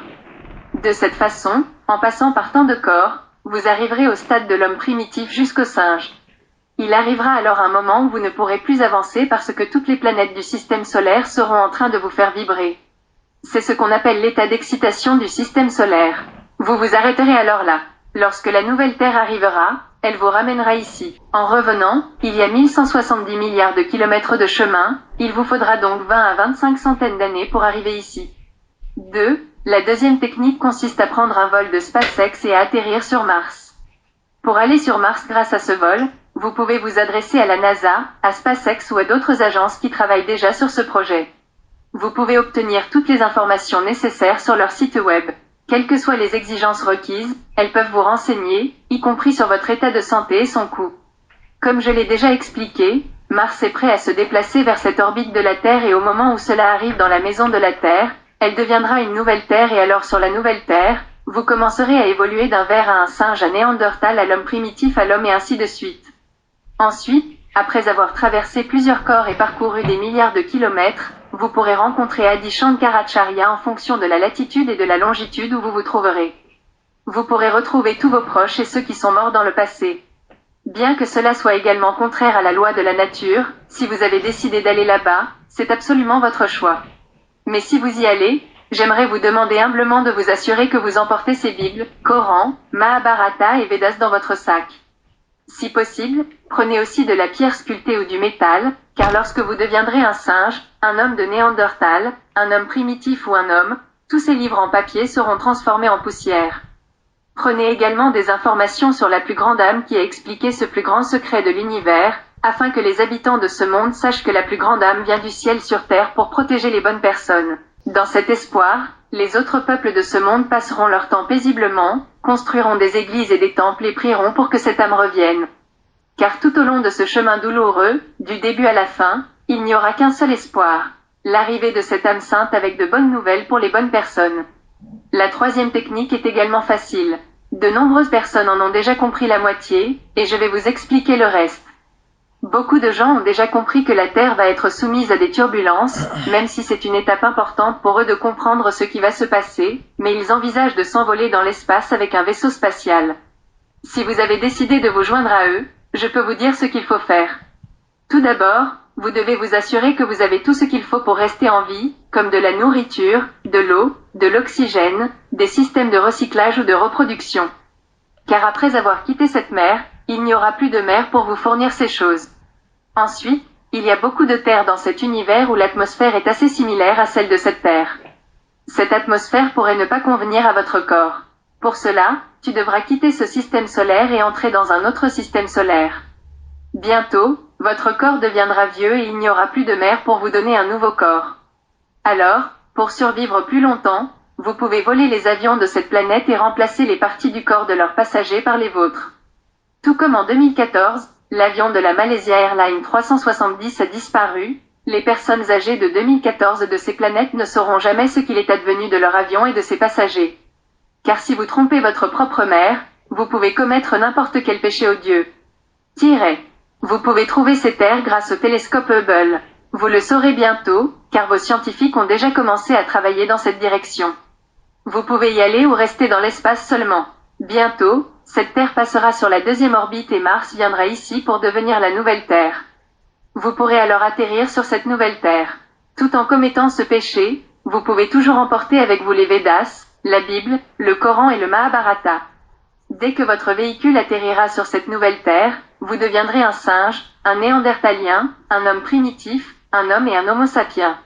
De cette façon, en passant par tant de corps, vous arriverez au stade de l'homme primitif jusqu'au singe. Il arrivera alors un moment où vous ne pourrez plus avancer parce que toutes les planètes du système solaire seront en train de vous faire vibrer. C'est ce qu'on appelle l'état d'excitation du système solaire. Vous vous arrêterez alors là. Lorsque la nouvelle Terre arrivera, elle vous ramènera ici. En revenant, il y a 1170 milliards de kilomètres de chemin, il vous faudra donc 20 à 25 centaines d'années pour arriver ici. 2. La deuxième technique consiste à prendre un vol de SpaceX et à atterrir sur Mars. Pour aller sur Mars grâce à ce vol, vous pouvez vous adresser à la NASA, à SpaceX ou à d'autres agences qui travaillent déjà sur ce projet. Vous pouvez obtenir toutes les informations nécessaires sur leur site web. Quelles que soient les exigences requises, elles peuvent vous renseigner, y compris sur votre état de santé et son coût. Comme je l'ai déjà expliqué, Mars est prêt à se déplacer vers cette orbite de la Terre et au moment où cela arrive dans la maison de la Terre, elle deviendra une nouvelle Terre et alors sur la nouvelle Terre, vous commencerez à évoluer d'un ver à un singe à Néandertal à l'homme primitif à l'homme et ainsi de suite. Ensuite, après avoir traversé plusieurs corps et parcouru des milliards de kilomètres, vous pourrez rencontrer Adi Shankaracharya en fonction de la latitude et de la longitude où vous vous trouverez. Vous pourrez retrouver tous vos proches et ceux qui sont morts dans le passé. Bien que cela soit également contraire à la loi de la nature, si vous avez décidé d'aller là-bas, c'est absolument votre choix. Mais si vous y allez, j'aimerais vous demander humblement de vous assurer que vous emportez ces Bibles, Coran, Mahabharata et Védas dans votre sac. Si possible, prenez aussi de la pierre sculptée ou du métal, car lorsque vous deviendrez un singe, un homme de Néandertal, un homme primitif ou un homme, tous ces livres en papier seront transformés en poussière. Prenez également des informations sur la plus grande âme qui a expliqué ce plus grand secret de l'univers, afin que les habitants de ce monde sachent que la plus grande âme vient du ciel sur terre pour protéger les bonnes personnes. Dans cet espoir, les autres peuples de ce monde passeront leur temps paisiblement, construiront des églises et des temples et prieront pour que cette âme revienne. Car tout au long de ce chemin douloureux, du début à la fin, il n'y aura qu'un seul espoir, l'arrivée de cette âme sainte avec de bonnes nouvelles pour les bonnes personnes. La troisième technique est également facile. De nombreuses personnes en ont déjà compris la moitié, et je vais vous expliquer le reste. Beaucoup de gens ont déjà compris que la Terre va être soumise à des turbulences, même si c'est une étape importante pour eux de comprendre ce qui va se passer, mais ils envisagent de s'envoler dans l'espace avec un vaisseau spatial. Si vous avez décidé de vous joindre à eux, je peux vous dire ce qu'il faut faire. Tout d'abord, vous devez vous assurer que vous avez tout ce qu'il faut pour rester en vie, comme de la nourriture, de l'eau, de l'oxygène, des systèmes de recyclage ou de reproduction. Car après avoir quitté cette mer, il n'y aura plus de mer pour vous fournir ces choses. Ensuite, il y a beaucoup de terre dans cet univers où l'atmosphère est assez similaire à celle de cette Terre. Cette atmosphère pourrait ne pas convenir à votre corps. Pour cela, tu devras quitter ce système solaire et entrer dans un autre système solaire. Bientôt, votre corps deviendra vieux et il n'y aura plus de mer pour vous donner un nouveau corps. Alors, pour survivre plus longtemps, vous pouvez voler les avions de cette planète et remplacer les parties du corps de leurs passagers par les vôtres. Tout comme en 2014, l'avion de la Malaysia Airlines 370 a disparu, les personnes âgées de 2014 de ces planètes ne sauront jamais ce qu'il est advenu de leur avion et de ses passagers. Car si vous trompez votre propre mère, vous pouvez commettre n'importe quel péché odieux. Vous pouvez trouver ces terres grâce au télescope Hubble. Vous le saurez bientôt, car vos scientifiques ont déjà commencé à travailler dans cette direction. Vous pouvez y aller ou rester dans l'espace seulement. Bientôt, cette Terre passera sur la deuxième orbite et Mars viendra ici pour devenir la nouvelle Terre. Vous pourrez alors atterrir sur cette nouvelle Terre. Tout en commettant ce péché, vous pouvez toujours emporter avec vous les Védas, la Bible, le Coran et le Mahabharata. Dès que votre véhicule atterrira sur cette nouvelle terre, vous deviendrez un singe, un néandertalien, un homme primitif, un homme et un homo sapiens.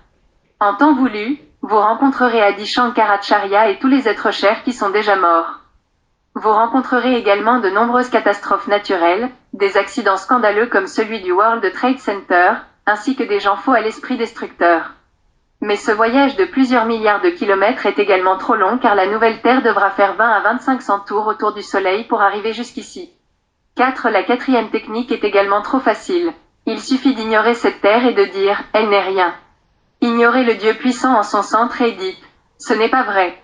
En temps voulu, vous rencontrerez Adi Shankaracharya et tous les êtres chers qui sont déjà morts. Vous rencontrerez également de nombreuses catastrophes naturelles, des accidents scandaleux comme celui du World Trade Center, ainsi que des gens faux à l'esprit destructeur. Mais ce voyage de plusieurs milliards de kilomètres est également trop long car la nouvelle Terre devra faire 20 à 2500 tours autour du Soleil pour arriver jusqu'ici. 4. La quatrième technique est également trop facile. Il suffit d'ignorer cette Terre et de dire « elle n'est rien ». Ignorez le Dieu puissant en son centre et dites « ce n'est pas vrai ».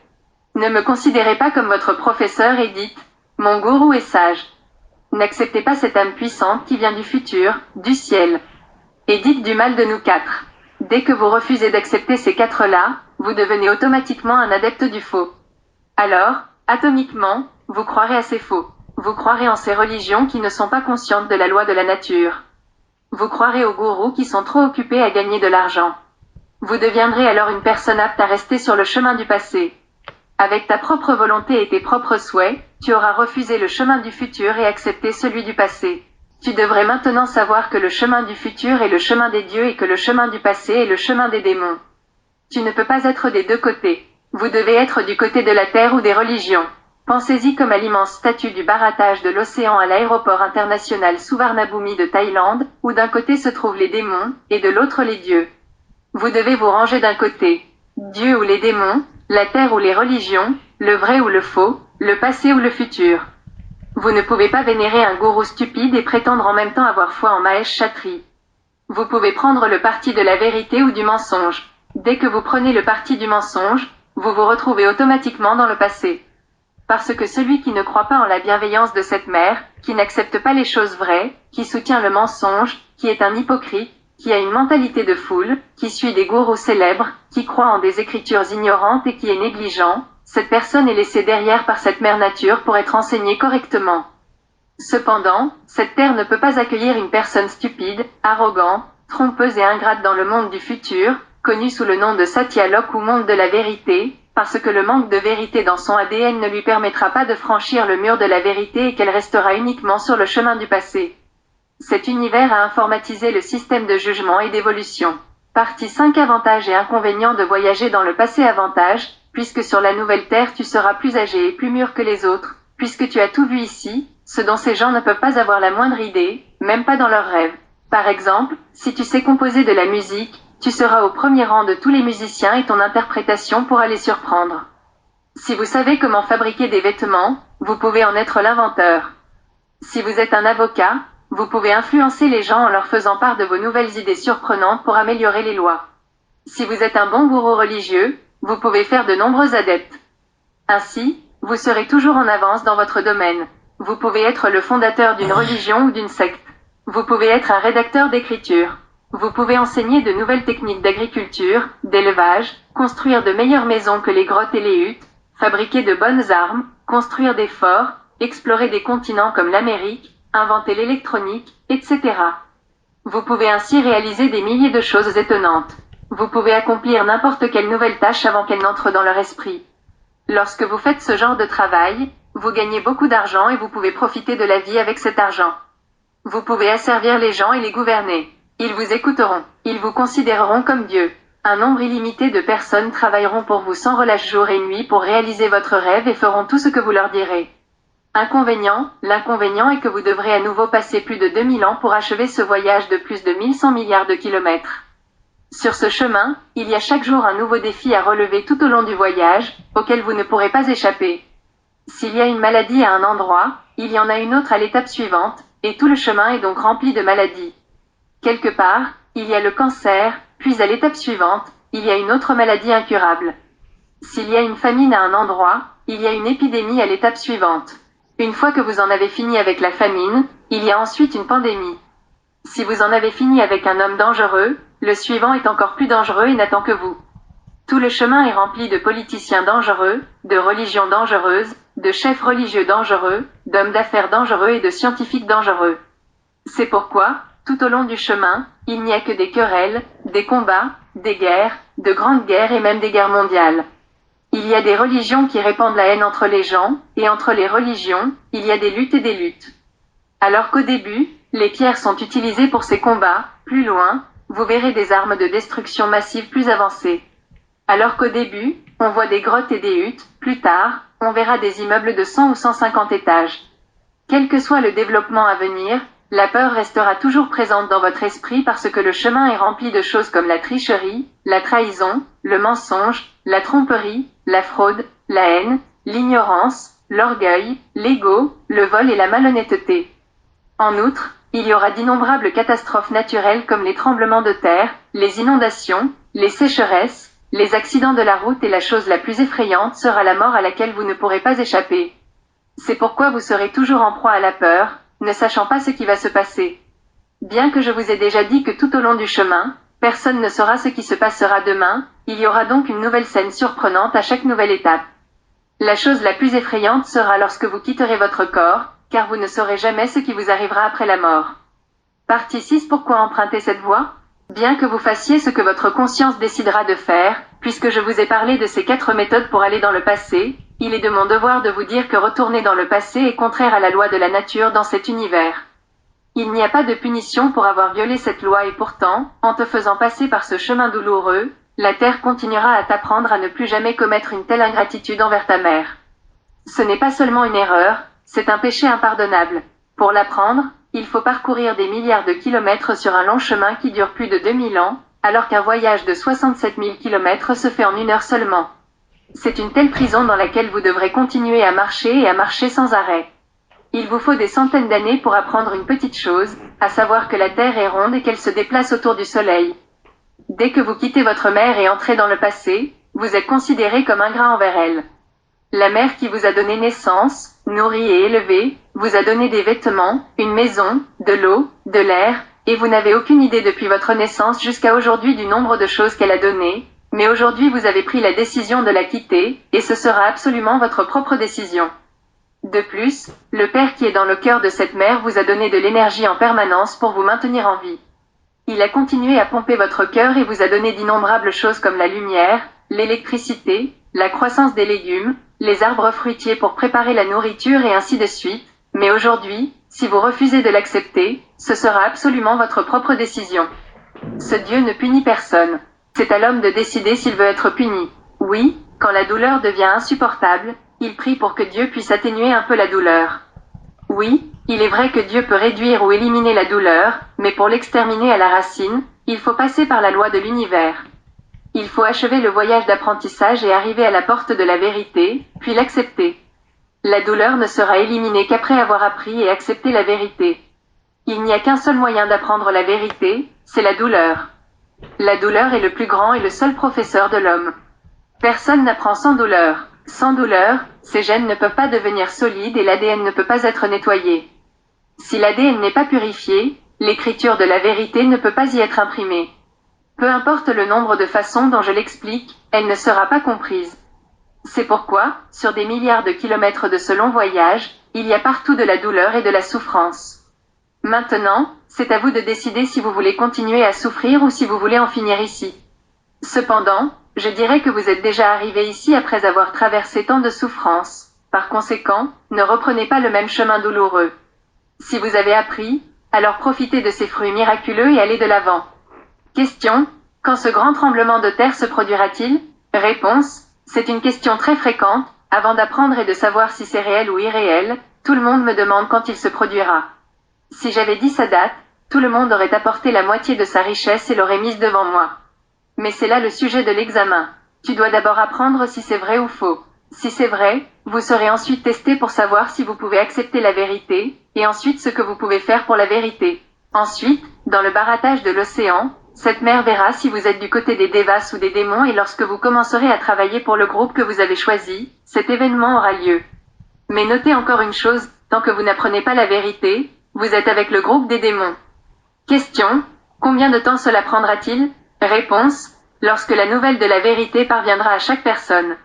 Ne me considérez pas comme votre professeur et dites « mon gourou est sage ». N'acceptez pas cette âme puissante qui vient du futur, du ciel. Et dites du mal de nous quatre. Dès que vous refusez d'accepter ces quatre-là, vous devenez automatiquement un adepte du faux. Alors, atomiquement, vous croirez à ces faux. Vous croirez en ces religions qui ne sont pas conscientes de la loi de la nature. Vous croirez aux gourous qui sont trop occupés à gagner de l'argent. Vous deviendrez alors une personne apte à rester sur le chemin du passé. Avec ta propre volonté et tes propres souhaits, tu auras refusé le chemin du futur et accepté celui du passé. Tu devrais maintenant savoir que le chemin du futur est le chemin des dieux et que le chemin du passé est le chemin des démons. Tu ne peux pas être des deux côtés. Vous devez être du côté de la terre ou des religions. Pensez-y comme à l'immense statue du barattage de l'océan à l'aéroport international Suvarnabhumi de Thaïlande, où d'un côté se trouvent les démons, et de l'autre les dieux. Vous devez vous ranger d'un côté. Dieu ou les démons, la terre ou les religions, le vrai ou le faux, le passé ou le futur. Vous ne pouvez pas vénérer un gourou stupide et prétendre en même temps avoir foi en Mahesh Chatri. Vous pouvez prendre le parti de la vérité ou du mensonge. Dès que vous prenez le parti du mensonge, vous vous retrouvez automatiquement dans le passé. Parce que celui qui ne croit pas en la bienveillance de cette mère, qui n'accepte pas les choses vraies, qui soutient le mensonge, qui est un hypocrite, qui a une mentalité de foule, qui suit des gourous célèbres, qui croit en des écritures ignorantes et qui est négligent, cette personne est laissée derrière par cette mère nature pour être enseignée correctement. Cependant, cette terre ne peut pas accueillir une personne stupide, arrogante, trompeuse et ingrate dans le monde du futur, connu sous le nom de Satyalok ou monde de la vérité, parce que le manque de vérité dans son ADN ne lui permettra pas de franchir le mur de la vérité et qu'elle restera uniquement sur le chemin du passé. Cet univers a informatisé le système de jugement et d'évolution. Partie 5. Avantages et inconvénients de voyager dans le passé. Avantages, puisque sur la nouvelle terre tu seras plus âgé et plus mûr que les autres, puisque tu as tout vu ici, ce dont ces gens ne peuvent pas avoir la moindre idée, même pas dans leurs rêves. Par exemple, si tu sais composer de la musique, tu seras au premier rang de tous les musiciens et ton interprétation pourra les surprendre. Si vous savez comment fabriquer des vêtements, vous pouvez en être l'inventeur. Si vous êtes un avocat, vous pouvez influencer les gens en leur faisant part de vos nouvelles idées surprenantes pour améliorer les lois. Si vous êtes un bon gourou religieux, vous pouvez faire de nombreux adeptes. Ainsi, vous serez toujours en avance dans votre domaine. Vous pouvez être le fondateur d'une religion ou d'une secte. Vous pouvez être un rédacteur d'écriture. Vous pouvez enseigner de nouvelles techniques d'agriculture, d'élevage, construire de meilleures maisons que les grottes et les huttes, fabriquer de bonnes armes, construire des forts, explorer des continents comme l'Amérique, inventer l'électronique, etc. Vous pouvez ainsi réaliser des milliers de choses étonnantes. Vous pouvez accomplir n'importe quelle nouvelle tâche avant qu'elle n'entre dans leur esprit. Lorsque vous faites ce genre de travail, vous gagnez beaucoup d'argent et vous pouvez profiter de la vie avec cet argent. Vous pouvez asservir les gens et les gouverner. Ils vous écouteront. Ils vous considéreront comme Dieu. Un nombre illimité de personnes travailleront pour vous sans relâche jour et nuit pour réaliser votre rêve et feront tout ce que vous leur direz. Inconvénient, l'inconvénient est que vous devrez à nouveau passer plus de 2000 ans pour achever ce voyage de plus de 1100 milliards de kilomètres. Sur ce chemin, il y a chaque jour un nouveau défi à relever tout au long du voyage, auquel vous ne pourrez pas échapper. S'il y a une maladie à un endroit, il y en a une autre à l'étape suivante, et tout le chemin est donc rempli de maladies. Quelque part, il y a le cancer, puis à l'étape suivante, il y a une autre maladie incurable. S'il y a une famine à un endroit, il y a une épidémie à l'étape suivante. Une fois que vous en avez fini avec la famine, il y a ensuite une pandémie. Si vous en avez fini avec un homme dangereux, le suivant est encore plus dangereux et n'attend que vous. Tout le chemin est rempli de politiciens dangereux, de religions dangereuses, de chefs religieux dangereux, d'hommes d'affaires dangereux et de scientifiques dangereux. C'est pourquoi, tout au long du chemin, il n'y a que des querelles, des combats, des guerres, de grandes guerres et même des guerres mondiales. Il y a des religions qui répandent la haine entre les gens, et entre les religions, il y a des luttes et des luttes. Alors qu'au début, les pierres sont utilisées pour ces combats, plus loin, vous verrez des armes de destruction massive plus avancées. Alors qu'au début, on voit des grottes et des huttes, plus tard, on verra des immeubles de 100 ou 150 étages. Quel que soit le développement à venir, la peur restera toujours présente dans votre esprit parce que le chemin est rempli de choses comme la tricherie, la trahison, le mensonge, la tromperie, la fraude, la haine, l'ignorance, l'orgueil, l'ego, le vol et la malhonnêteté. En outre, il y aura d'innombrables catastrophes naturelles comme les tremblements de terre, les inondations, les sécheresses, les accidents de la route et la chose la plus effrayante sera la mort à laquelle vous ne pourrez pas échapper. C'est pourquoi vous serez toujours en proie à la peur, ne sachant pas ce qui va se passer. Bien que je vous ai déjà dit que tout au long du chemin, personne ne saura ce qui se passera demain, il y aura donc une nouvelle scène surprenante à chaque nouvelle étape. La chose la plus effrayante sera lorsque vous quitterez votre corps, car vous ne saurez jamais ce qui vous arrivera après la mort. Partie 6. Pourquoi emprunter cette voie ? Bien que vous fassiez ce que votre conscience décidera de faire, puisque je vous ai parlé de ces 4 méthodes pour aller dans le passé, il est de mon devoir de vous dire que retourner dans le passé est contraire à la loi de la nature dans cet univers. Il n'y a pas de punition pour avoir violé cette loi et pourtant, en te faisant passer par ce chemin douloureux, la terre continuera à t'apprendre à ne plus jamais commettre une telle ingratitude envers ta mère. Ce n'est pas seulement une erreur, c'est un péché impardonnable. Pour l'apprendre, il faut parcourir des milliards de kilomètres sur un long chemin qui dure plus de 2000 ans, alors qu'un voyage de 67 000 kilomètres se fait en 1 heure seulement. C'est une telle prison dans laquelle vous devrez continuer à marcher et à marcher sans arrêt. Il vous faut des centaines d'années pour apprendre une petite chose, à savoir que la Terre est ronde et qu'elle se déplace autour du Soleil. Dès que vous quittez votre mère et entrez dans le passé, vous êtes considéré comme ingrat envers elle. La mère qui vous a donné naissance, nourri et élevé, vous a donné des vêtements, une maison, de l'eau, de l'air, et vous n'avez aucune idée depuis votre naissance jusqu'à aujourd'hui du nombre de choses qu'elle a données, mais aujourd'hui vous avez pris la décision de la quitter, et ce sera absolument votre propre décision. De plus, le Père qui est dans le cœur de cette mère vous a donné de l'énergie en permanence pour vous maintenir en vie. Il a continué à pomper votre cœur et vous a donné d'innombrables choses comme la lumière, l'électricité, la croissance des légumes, les arbres fruitiers pour préparer la nourriture et ainsi de suite, mais aujourd'hui, si vous refusez de l'accepter, ce sera absolument votre propre décision. Ce Dieu ne punit personne. C'est à l'homme de décider s'il veut être puni. Oui, quand la douleur devient insupportable, il prie pour que Dieu puisse atténuer un peu la douleur. Oui, il est vrai que Dieu peut réduire ou éliminer la douleur, mais pour l'exterminer à la racine, il faut passer par la loi de l'univers. Il faut achever le voyage d'apprentissage et arriver à la porte de la vérité, puis l'accepter. La douleur ne sera éliminée qu'après avoir appris et accepté la vérité. Il n'y a qu'un seul moyen d'apprendre la vérité, c'est la douleur. La douleur est le plus grand et le seul professeur de l'homme. Personne n'apprend sans douleur. Sans douleur, ces gènes ne peuvent pas devenir solides et l'ADN ne peut pas être nettoyé. Si l'ADN n'est pas purifié, l'écriture de la vérité ne peut pas y être imprimée. Peu importe le nombre de façons dont je l'explique, elle ne sera pas comprise. C'est pourquoi, sur des milliards de kilomètres de ce long voyage, il y a partout de la douleur et de la souffrance. Maintenant, c'est à vous de décider si vous voulez continuer à souffrir ou si vous voulez en finir ici. Cependant, je dirais que vous êtes déjà arrivé ici après avoir traversé tant de souffrances. Par conséquent, ne reprenez pas le même chemin douloureux. Si vous avez appris, alors profitez de ces fruits miraculeux et allez de l'avant. Question: quand ce grand tremblement de terre se produira-t-il? Réponse: c'est une question très fréquente. Avant d'apprendre et de savoir si c'est réel ou irréel, tout le monde me demande quand il se produira. Si j'avais dit sa date, tout le monde aurait apporté la moitié de sa richesse et l'aurait mise devant moi. Mais c'est là le sujet de l'examen. Tu dois d'abord apprendre si c'est vrai ou faux. Si c'est vrai, vous serez ensuite testé pour savoir si vous pouvez accepter la vérité, et ensuite ce que vous pouvez faire pour la vérité. Ensuite, dans le barattage de l'océan, cette mer verra si vous êtes du côté des dévas ou des démons et lorsque vous commencerez à travailler pour le groupe que vous avez choisi, cet événement aura lieu. Mais notez encore une chose, tant que vous n'apprenez pas la vérité, vous êtes avec le groupe des démons. Question: combien de temps cela prendra-t-il? Réponse: lorsque la nouvelle de la vérité parviendra à chaque personne.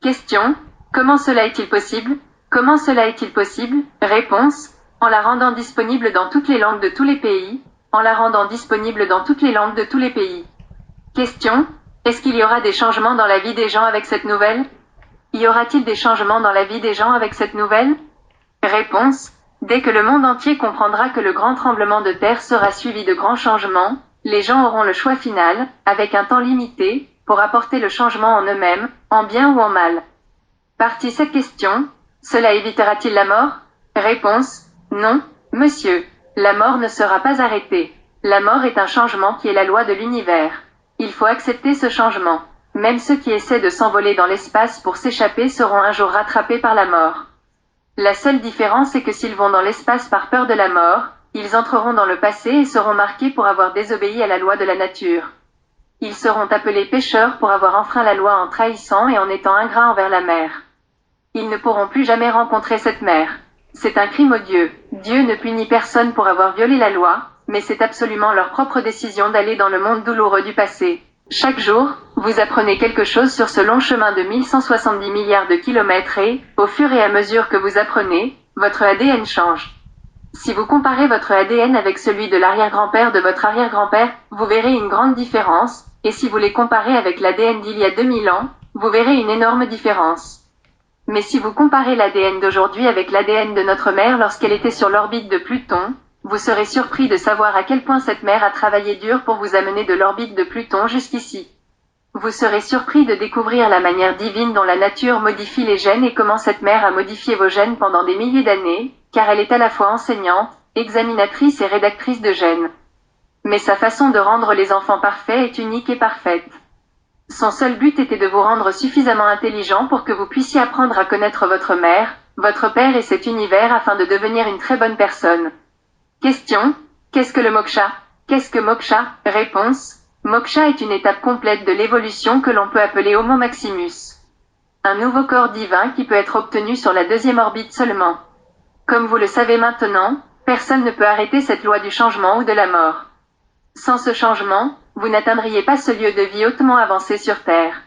Question: comment cela est-il possible? Comment cela est-il possible? Réponse: en la rendant disponible dans toutes les langues de tous les pays, en la rendant disponible dans toutes les langues de tous les pays. Question: est-ce qu'il y aura des changements dans la vie des gens avec cette nouvelle? Y aura-t-il des changements dans la vie des gens avec cette nouvelle? Réponse. Dès que le monde entier comprendra que le grand tremblement de terre sera suivi de grands changements, les gens auront le choix final, avec un temps limité, pour apporter le changement en eux-mêmes, en bien ou en mal. Partie cette question. Cela évitera-t-il la mort? Réponse. Non, monsieur. La mort ne sera pas arrêtée. La mort est un changement qui est la loi de l'univers. Il faut accepter ce changement. Même ceux qui essaient de s'envoler dans l'espace pour s'échapper seront un jour rattrapés par la mort. La seule différence est que s'ils vont dans l'espace par peur de la mort, ils entreront dans le passé et seront marqués pour avoir désobéi à la loi de la nature. Ils seront appelés pécheurs pour avoir enfreint la loi en trahissant et en étant ingrats envers la mer. Ils ne pourront plus jamais rencontrer cette mer. C'est un crime odieux. Dieu ne punit personne pour avoir violé la loi, mais c'est absolument leur propre décision d'aller dans le monde douloureux du passé. Chaque jour, vous apprenez quelque chose sur ce long chemin de 1170 milliards de kilomètres et, au fur et à mesure que vous apprenez, votre ADN change. Si vous comparez votre ADN avec celui de l'arrière-grand-père de votre arrière-grand-père, vous verrez une grande différence, et si vous les comparez avec l'ADN d'il y a 2000 ans, vous verrez une énorme différence. Mais si vous comparez l'ADN d'aujourd'hui avec l'ADN de notre mère lorsqu'elle était sur l'orbite de Pluton, vous serez surpris de savoir à quel point cette mère a travaillé dur pour vous amener de l'orbite de Pluton jusqu'ici. Vous serez surpris de découvrir la manière divine dont la nature modifie les gènes et comment cette mère a modifié vos gènes pendant des milliers d'années, car elle est à la fois enseignante, examinatrice et rédactrice de gènes. Mais sa façon de rendre les enfants parfaits est unique et parfaite. Son seul but était de vous rendre suffisamment intelligent pour que vous puissiez apprendre à connaître votre mère, votre père et cet univers afin de devenir une très bonne personne. Question. Qu'est-ce que le moksha? Qu'est-ce que moksha? Réponse. Moksha est une étape complète de l'évolution que l'on peut appeler Homo Maximus. Un nouveau corps divin qui peut être obtenu sur la deuxième orbite seulement. Comme vous le savez maintenant, personne ne peut arrêter cette loi du changement ou de la mort. Sans ce changement, vous n'atteindriez pas ce lieu de vie hautement avancé sur Terre.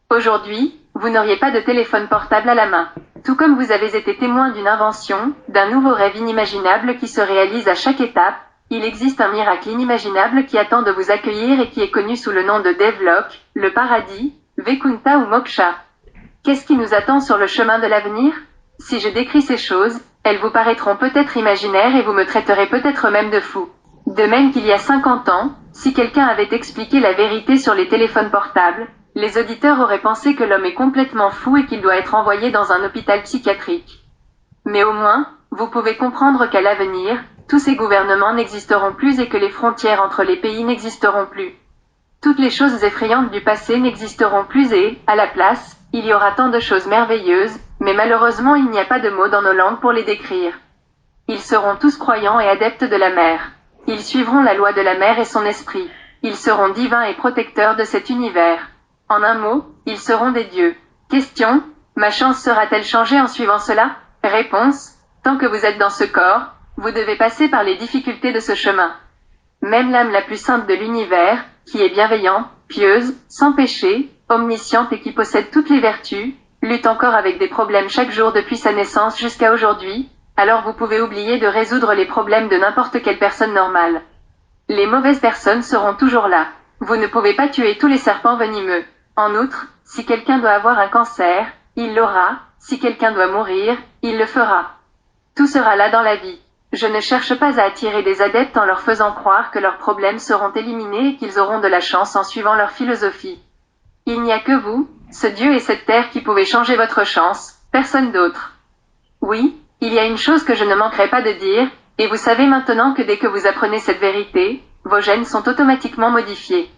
Aujourd'hui, vous n'auriez pas de téléphone portable à la main. Tout comme vous avez été témoin d'une invention, d'un nouveau rêve inimaginable qui se réalise à chaque étape, il existe un miracle inimaginable qui attend de vous accueillir et qui est connu sous le nom de Devlok, le paradis, Vaikuntha ou Moksha. Qu'est-ce qui nous attend sur le chemin de l'avenir? Si je décris ces choses, elles vous paraîtront peut-être imaginaires et vous me traiterez peut-être même de fou. De même qu'il y a 50 ans, si quelqu'un avait expliqué la vérité sur les téléphones portables, les auditeurs auraient pensé que l'homme est complètement fou et qu'il doit être envoyé dans un hôpital psychiatrique. Mais au moins, vous pouvez comprendre qu'à l'avenir, tous ces gouvernements n'existeront plus et que les frontières entre les pays n'existeront plus. Toutes les choses effrayantes du passé n'existeront plus et, à la place, il y aura tant de choses merveilleuses, mais malheureusement il n'y a pas de mots dans nos langues pour les décrire. Ils seront tous croyants et adeptes de la mer. Ils suivront la loi de la mer et son esprit. Ils seront divins et protecteurs de cet univers. En un mot, ils seront des dieux. Question. Ma chance sera-t-elle changée en suivant cela? Réponse. Tant que vous êtes dans ce corps, vous devez passer par les difficultés de ce chemin. Même l'âme la plus sainte de l'univers, qui est bienveillante, pieuse, sans péché, omnisciente et qui possède toutes les vertus, lutte encore avec des problèmes chaque jour depuis sa naissance jusqu'à aujourd'hui, alors vous pouvez oublier de résoudre les problèmes de n'importe quelle personne normale. Les mauvaises personnes seront toujours là. Vous ne pouvez pas tuer tous les serpents venimeux. En outre, si quelqu'un doit avoir un cancer, il l'aura, si quelqu'un doit mourir, il le fera. Tout sera là dans la vie. Je ne cherche pas à attirer des adeptes en leur faisant croire que leurs problèmes seront éliminés et qu'ils auront de la chance en suivant leur philosophie. Il n'y a que vous, ce Dieu et cette terre qui pouvez changer votre chance, personne d'autre. Oui, il y a une chose que je ne manquerai pas de dire, et vous savez maintenant que dès que vous apprenez cette vérité, vos gènes sont automatiquement modifiés.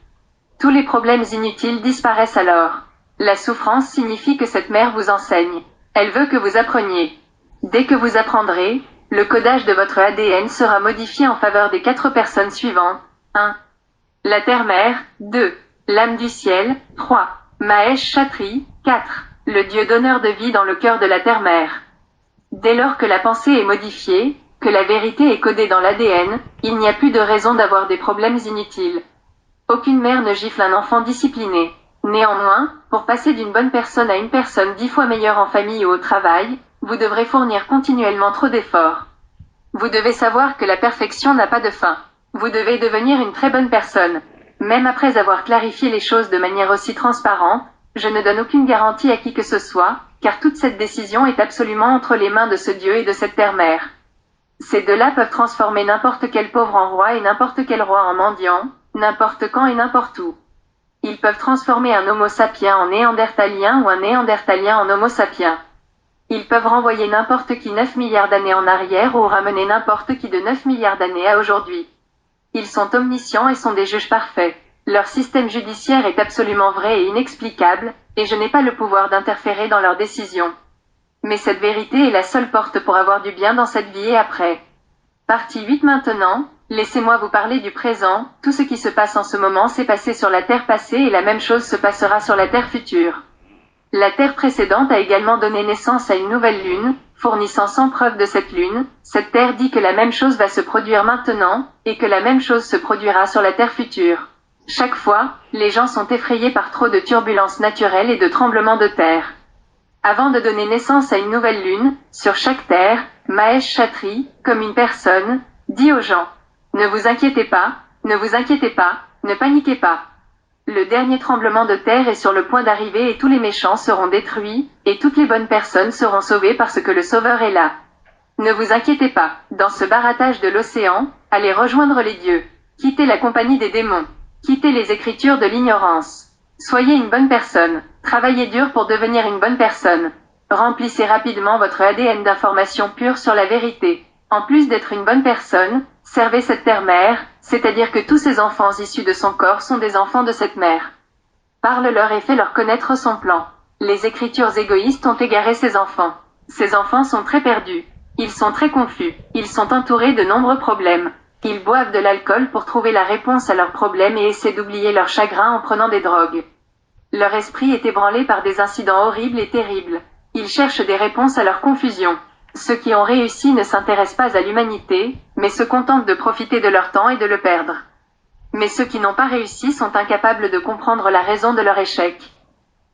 Tous les problèmes inutiles disparaissent alors. La souffrance signifie que cette mère vous enseigne. Elle veut que vous appreniez. Dès que vous apprendrez, le codage de votre ADN sera modifié en faveur des 4 personnes suivantes. 1. La terre-mère. 2. L'âme du ciel. 3. Mahesh Chatri. 4. Le dieu donneur de vie dans le cœur de la terre-mère. Dès lors que la pensée est modifiée, que la vérité est codée dans l'ADN, il n'y a plus de raison d'avoir des problèmes inutiles. Aucune mère ne gifle un enfant discipliné. Néanmoins, pour passer d'une bonne personne à une personne 10 fois meilleure en famille ou au travail, vous devrez fournir continuellement trop d'efforts. Vous devez savoir que la perfection n'a pas de fin. Vous devez devenir une très bonne personne. Même après avoir clarifié les choses de manière aussi transparente, Je ne donne aucune garantie à qui que ce soit, car toute cette décision est absolument entre les mains de ce Dieu et de cette terre-mère. Ces deux-là peuvent transformer n'importe quel pauvre en roi et n'importe quel roi en mendiant, n'importe quand et n'importe où. Ils peuvent transformer un homo sapiens en néandertalien ou un néandertalien en homo sapiens. Ils peuvent renvoyer n'importe qui 9 milliards d'années en arrière ou ramener n'importe qui de 9 milliards d'années à aujourd'hui. Ils sont omniscients et sont des juges parfaits. Leur système judiciaire est absolument vrai et inexplicable, et je n'ai pas le pouvoir d'interférer dans leurs décisions. Mais cette vérité est la seule porte pour avoir du bien dans cette vie et après. Partie 8 maintenant, laissez-moi vous parler du présent, tout ce qui se passe en ce moment s'est passé sur la terre passée et la même chose se passera sur la terre future. La terre précédente a également donné naissance à une nouvelle lune, fournissant 100 preuves de cette lune. Cette terre dit que la même chose va se produire maintenant, et que la même chose se produira sur la terre future. Chaque fois, les gens sont effrayés par trop de turbulences naturelles et de tremblements de terre. Avant de donner naissance à une nouvelle lune, sur chaque terre, Mahesh Chatri, comme une personne, dit aux gens, ne vous inquiétez pas, ne vous inquiétez pas, ne paniquez pas. Le dernier tremblement de terre est sur le point d'arriver et tous les méchants seront détruits, et toutes les bonnes personnes seront sauvées parce que le Sauveur est là. Ne vous inquiétez pas, dans ce barattage de l'océan, allez rejoindre les dieux. Quittez la compagnie des démons. Quittez les écritures de l'ignorance. Soyez une bonne personne. Travaillez dur pour devenir une bonne personne. Remplissez rapidement votre ADN d'informations pures sur la vérité. En plus d'être une bonne personne, servez cette terre-mère, c'est-à-dire que tous ces enfants issus de son corps sont des enfants de cette mère. Parle-leur et fais-leur connaître son plan. Les écritures égoïstes ont égaré ces enfants. Ces enfants sont très perdus. Ils sont très confus. Ils sont entourés de nombreux problèmes. Ils boivent de l'alcool pour trouver la réponse à leurs problèmes et essaient d'oublier leur chagrin en prenant des drogues. Leur esprit est ébranlé par des incidents horribles et terribles. Ils cherchent des réponses à leur confusion. Ceux qui ont réussi ne s'intéressent pas à l'humanité, mais se contentent de profiter de leur temps et de le perdre. Mais ceux qui n'ont pas réussi sont incapables de comprendre la raison de leur échec.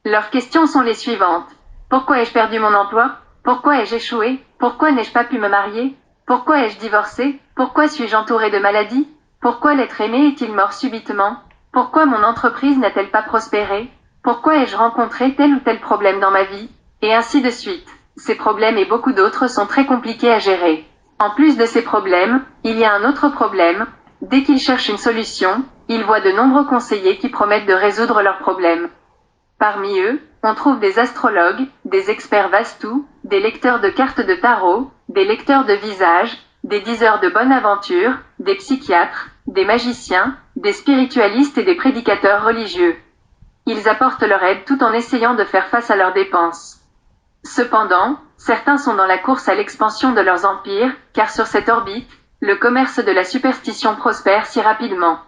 Leurs questions sont les suivantes. Pourquoi ai-je perdu mon emploi? Pourquoi ai-je échoué? Pourquoi n'ai-je pas pu me marier? Pourquoi ai-je divorcé? Pourquoi suis-je entouré de maladies? Pourquoi l'être aimé est-il mort subitement? Pourquoi mon entreprise n'a-t-elle pas prospéré? Pourquoi ai-je rencontré tel ou tel problème dans ma vie? Et ainsi de suite. Ces problèmes et beaucoup d'autres sont très compliqués à gérer. En plus de ces problèmes, il y a un autre problème. Dès qu'ils cherchent une solution, ils voient de nombreux conseillers qui promettent de résoudre leurs problèmes. Parmi eux, on trouve des astrologues, des experts vastu, des lecteurs de cartes de tarot, des lecteurs de visages, des diseurs de bonne aventure, des psychiatres, des magiciens, des spiritualistes et des prédicateurs religieux. Ils apportent leur aide tout en essayant de faire face à leurs dépenses. Cependant, certains sont dans la course à l'expansion de leurs empires, car sur cette orbite, le commerce de la superstition prospère si rapidement.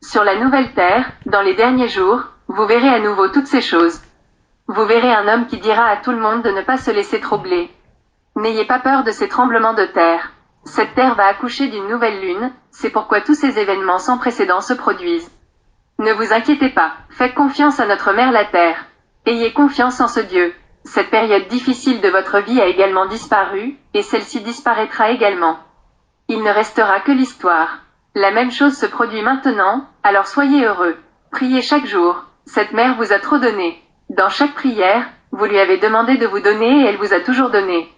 Sur la nouvelle terre, dans les derniers jours, vous verrez à nouveau toutes ces choses. Vous verrez un homme qui dira à tout le monde de ne pas se laisser troubler. N'ayez pas peur de ces tremblements de terre. Cette terre va accoucher d'une nouvelle lune, c'est pourquoi tous ces événements sans précédent se produisent. Ne vous inquiétez pas, faites confiance à notre mère la terre. Ayez confiance en ce Dieu. Cette période difficile de votre vie a également disparu, et celle-ci disparaîtra également. Il ne restera que l'histoire. La même chose se produit maintenant, alors soyez heureux. Priez chaque jour. Cette mère vous a trop donné. Dans chaque prière, vous lui avez demandé de vous donner et elle vous a toujours donné.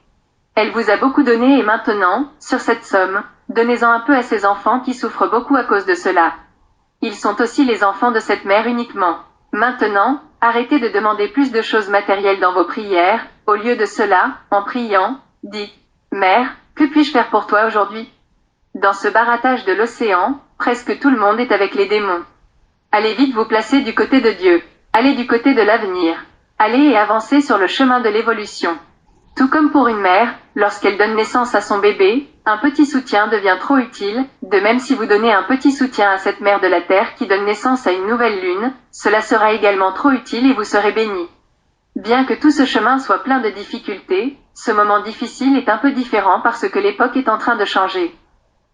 Elle vous a beaucoup donné et maintenant, sur cette somme, donnez-en un peu à ces enfants qui souffrent beaucoup à cause de cela. Ils sont aussi les enfants de cette mère uniquement. Maintenant, arrêtez de demander plus de choses matérielles dans vos prières, au lieu de cela, en priant, dites, Mère, que puis-je faire pour toi aujourd'hui? Dans ce barattage de l'océan, presque tout le monde est avec les démons. Allez vite vous placer du côté de Dieu. Allez du côté de l'avenir. Allez et avancez sur le chemin de l'évolution. Tout comme pour une mère, lorsqu'elle donne naissance à son bébé, un petit soutien devient trop utile, de même si vous donnez un petit soutien à cette mère de la terre qui donne naissance à une nouvelle lune, cela sera également trop utile et vous serez béni. Bien que tout ce chemin soit plein de difficultés, ce moment difficile est un peu différent parce que l'époque est en train de changer.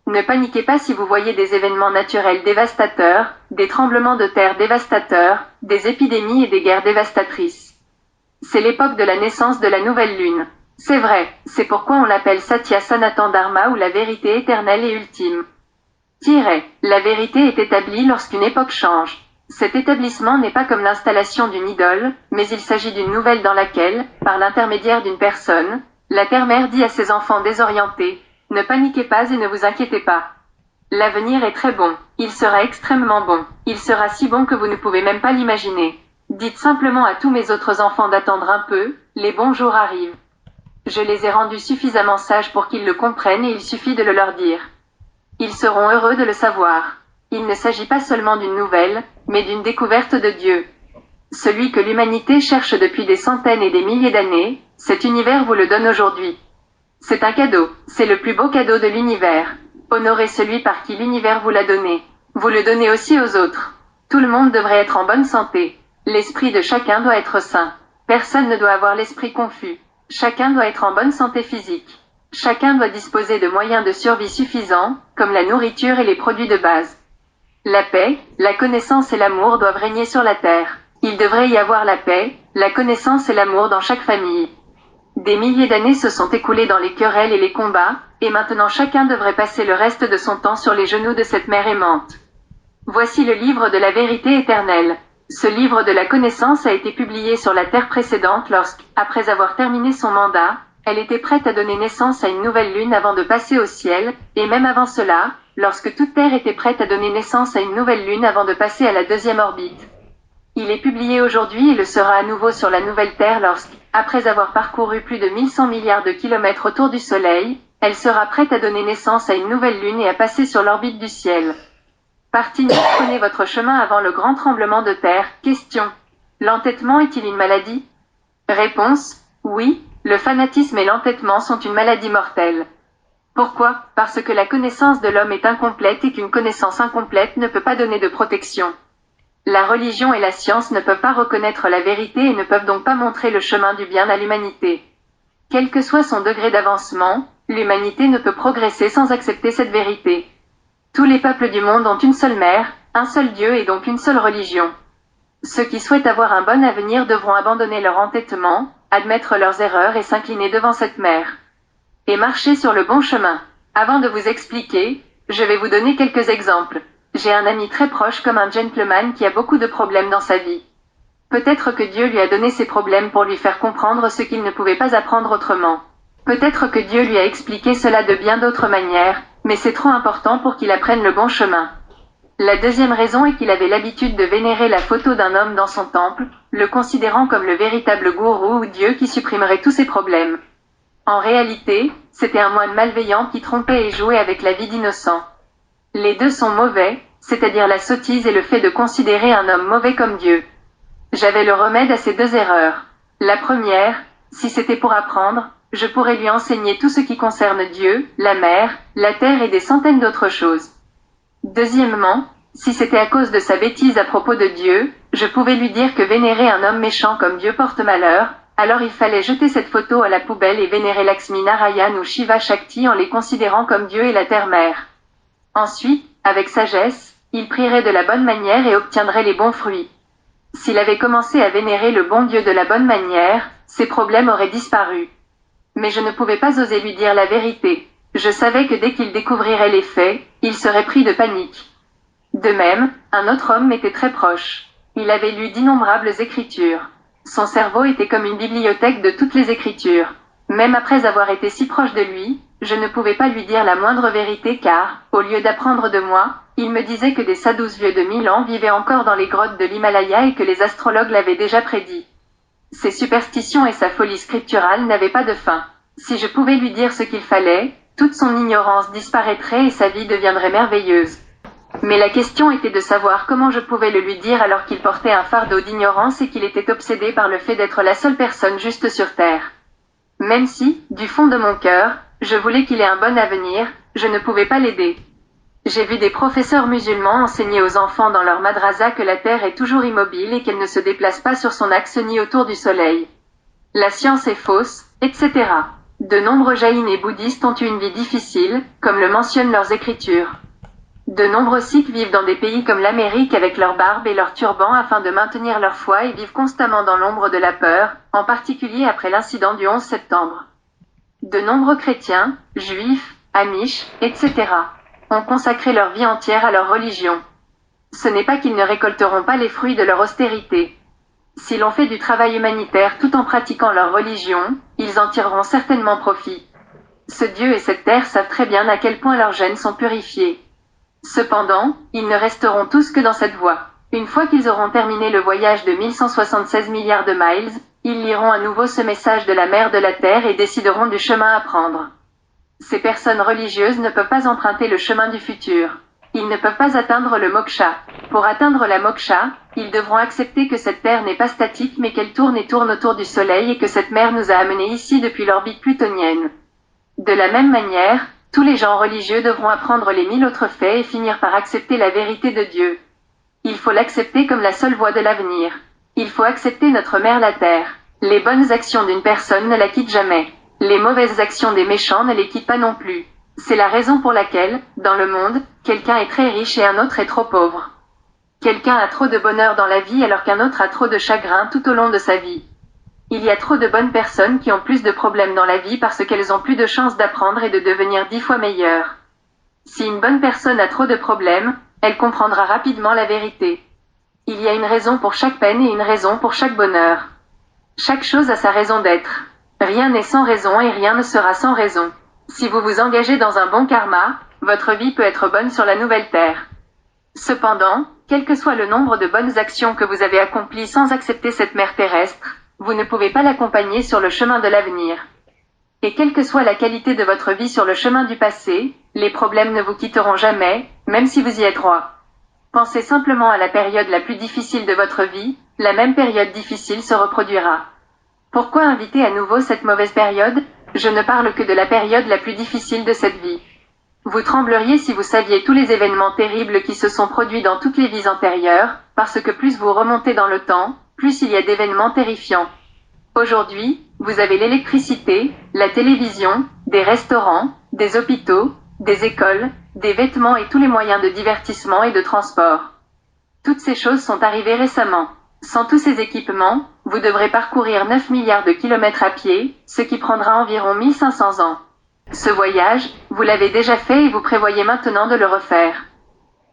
Ne paniquez pas si vous voyez des événements naturels dévastateurs, des tremblements de terre dévastateurs, des épidémies et des guerres dévastatrices. C'est l'époque de la naissance de la nouvelle lune. C'est vrai, c'est pourquoi on l'appelle Satya Sanatan Dharma ou la vérité éternelle et ultime. La vérité est établie lorsqu'une époque change. Cet établissement n'est pas comme l'installation d'une idole, mais il s'agit d'une nouvelle dans laquelle, par l'intermédiaire d'une personne, la Terre-Mère dit à ses enfants désorientés, « Ne paniquez pas et ne vous inquiétez pas. L'avenir est très bon, il sera extrêmement bon, il sera si bon que vous ne pouvez même pas l'imaginer. Dites simplement à tous mes autres enfants d'attendre un peu, les bons jours arrivent. Je les ai rendus suffisamment sages pour qu'ils le comprennent et il suffit de le leur dire. Ils seront heureux de le savoir. Il ne s'agit pas seulement d'une nouvelle, mais d'une découverte de Dieu. Celui que l'humanité cherche depuis des centaines et des milliers d'années, cet univers vous le donne aujourd'hui. C'est un cadeau, c'est le plus beau cadeau de l'univers. Honorez celui par qui l'univers vous l'a donné. Vous le donnez aussi aux autres. Tout le monde devrait être en bonne santé. L'esprit de chacun doit être sain. Personne ne doit avoir l'esprit confus. Chacun doit être en bonne santé physique. Chacun doit disposer de moyens de survie suffisants, comme la nourriture et les produits de base. La paix, la connaissance et l'amour doivent régner sur la terre. Il devrait y avoir la paix, la connaissance et l'amour dans chaque famille. Des milliers d'années se sont écoulées dans les querelles et les combats, et maintenant chacun devrait passer le reste de son temps sur les genoux de cette mère aimante. Voici le livre de la vérité éternelle. Ce livre de la connaissance a été publié sur la terre précédente lorsque, après avoir terminé son mandat, elle était prête à donner naissance à une nouvelle lune avant de passer au ciel, et même avant cela, lorsque toute terre était prête à donner naissance à une nouvelle lune avant de passer à la deuxième orbite. Il est publié aujourd'hui et le sera à nouveau sur la nouvelle Terre lorsque, après avoir parcouru plus de 1100 milliards de kilomètres autour du Soleil, elle sera prête à donner naissance à une nouvelle lune et à passer sur l'orbite du ciel. Partie 9. Prenez votre chemin avant le grand tremblement de terre. Question. L'entêtement est-il une maladie? Réponse. Oui, le fanatisme et l'entêtement sont une maladie mortelle. Pourquoi? Parce que la connaissance de l'homme est incomplète et qu'une connaissance incomplète ne peut pas donner de protection. La religion et la science ne peuvent pas reconnaître la vérité et ne peuvent donc pas montrer le chemin du bien à l'humanité. Quel que soit son degré d'avancement, l'humanité ne peut progresser sans accepter cette vérité. Tous les peuples du monde ont une seule mère, un seul Dieu et donc une seule religion. Ceux qui souhaitent avoir un bon avenir devront abandonner leur entêtement, admettre leurs erreurs et s'incliner devant cette mère. Et marcher sur le bon chemin. Avant de vous expliquer, je vais vous donner quelques exemples. J'ai un ami très proche comme un gentleman qui a beaucoup de problèmes dans sa vie. Peut-être que Dieu lui a donné ces problèmes pour lui faire comprendre ce qu'il ne pouvait pas apprendre autrement. Peut-être que Dieu lui a expliqué cela de bien d'autres manières, mais c'est trop important pour qu'il apprenne le bon chemin. La deuxième raison est qu'il avait l'habitude de vénérer la photo d'un homme dans son temple, le considérant comme le véritable gourou ou Dieu qui supprimerait tous ses problèmes. En réalité, c'était un moine malveillant qui trompait et jouait avec la vie d'innocent. Les deux sont mauvais, c'est-à-dire la sottise et le fait de considérer un homme mauvais comme Dieu. J'avais le remède à ces deux erreurs. La première, si c'était pour apprendre, je pourrais lui enseigner tout ce qui concerne Dieu, la mer, la terre et des centaines d'autres choses. Deuxièmement, si c'était à cause de sa bêtise à propos de Dieu, je pouvais lui dire que vénérer un homme méchant comme Dieu porte malheur, alors il fallait jeter cette photo à la poubelle et vénérer Lakshmi Narayan ou Shiva Shakti en les considérant comme Dieu et la terre-mère. Ensuite, avec sagesse, il prierait de la bonne manière et obtiendrait les bons fruits. S'il avait commencé à vénérer le bon Dieu de la bonne manière, ses problèmes auraient disparu. Mais je ne pouvais pas oser lui dire la vérité. Je savais que dès qu'il découvrirait les faits, il serait pris de panique. De même, un autre homme m'était très proche. Il avait lu d'innombrables écritures. Son cerveau était comme une bibliothèque de toutes les écritures. Même après avoir été si proche de lui, je ne pouvais pas lui dire la moindre vérité car, au lieu d'apprendre de moi, il me disait que des sadhus vieux de 1000 ans vivaient encore dans les grottes de l'Himalaya et que les astrologues l'avaient déjà prédit. Ses superstitions et sa folie scripturale n'avaient pas de fin. Si je pouvais lui dire ce qu'il fallait, toute son ignorance disparaîtrait et sa vie deviendrait merveilleuse. Mais la question était de savoir comment je pouvais le lui dire alors qu'il portait un fardeau d'ignorance et qu'il était obsédé par le fait d'être la seule personne juste sur Terre. Même si, du fond de mon cœur, je voulais qu'il ait un bon avenir, je ne pouvais pas l'aider. J'ai vu des professeurs musulmans enseigner aux enfants dans leur madrasa que la Terre est toujours immobile et qu'elle ne se déplace pas sur son axe ni autour du Soleil. La science est fausse, etc. De nombreux jaïns et bouddhistes ont eu une vie difficile, comme le mentionnent leurs écritures. De nombreux Sikhs vivent dans des pays comme l'Amérique avec leur barbe et leurs turbans afin de maintenir leur foi et vivent constamment dans l'ombre de la peur, en particulier après l'incident du 11 septembre. De nombreux chrétiens, juifs, amish, etc. ont consacré leur vie entière à leur religion. Ce n'est pas qu'ils ne récolteront pas les fruits de leur austérité. Si l'on fait du travail humanitaire tout en pratiquant leur religion, ils en tireront certainement profit. Ce Dieu et cette terre savent très bien à quel point leurs gènes sont purifiés. Cependant, ils ne resteront tous que dans cette voie. Une fois qu'ils auront terminé le voyage de 1176 milliards de miles, ils liront à nouveau ce message de la mère de la Terre et décideront du chemin à prendre. Ces personnes religieuses ne peuvent pas emprunter le chemin du futur. Ils ne peuvent pas atteindre le moksha. Pour atteindre la moksha, ils devront accepter que cette Terre n'est pas statique mais qu'elle tourne et tourne autour du Soleil et que cette mer nous a amenés ici depuis l'orbite plutonienne. De la même manière, tous les gens religieux devront apprendre les 1000 autres faits et finir par accepter la vérité de Dieu. Il faut l'accepter comme la seule voie de l'avenir. Il faut accepter notre mère la Terre. Les bonnes actions d'une personne ne la quittent jamais. Les mauvaises actions des méchants ne les quittent pas non plus. C'est la raison pour laquelle, dans le monde, quelqu'un est très riche et un autre est trop pauvre. Quelqu'un a trop de bonheur dans la vie alors qu'un autre a trop de chagrin tout au long de sa vie. Il y a trop de bonnes personnes qui ont plus de problèmes dans la vie parce qu'elles ont plus de chances d'apprendre et de devenir 10 fois meilleures. Si une bonne personne a trop de problèmes, elle comprendra rapidement la vérité. Il y a une raison pour chaque peine et une raison pour chaque bonheur. Chaque chose a sa raison d'être. Rien n'est sans raison et rien ne sera sans raison. Si vous vous engagez dans un bon karma, votre vie peut être bonne sur la nouvelle terre. Cependant, quel que soit le nombre de bonnes actions que vous avez accomplies sans accepter cette mère terrestre, vous ne pouvez pas l'accompagner sur le chemin de l'avenir. Et quelle que soit la qualité de votre vie sur le chemin du passé, les problèmes ne vous quitteront jamais, même si vous y êtes roi. Pensez simplement à la période la plus difficile de votre vie, la même période difficile se reproduira. Pourquoi inviter à nouveau cette mauvaise période? Je ne parle que de la période la plus difficile de cette vie. Vous trembleriez si vous saviez tous les événements terribles qui se sont produits dans toutes les vies antérieures, parce que plus vous remontez dans le temps, plus il y a d'événements terrifiants. Aujourd'hui, vous avez l'électricité, la télévision, des restaurants, des hôpitaux, des écoles, des vêtements et tous les moyens de divertissement et de transport. Toutes ces choses sont arrivées récemment. Sans tous ces équipements, vous devrez parcourir 9 milliards de kilomètres à pied, ce qui prendra environ 1500 ans. Ce voyage, vous l'avez déjà fait et vous prévoyez maintenant de le refaire.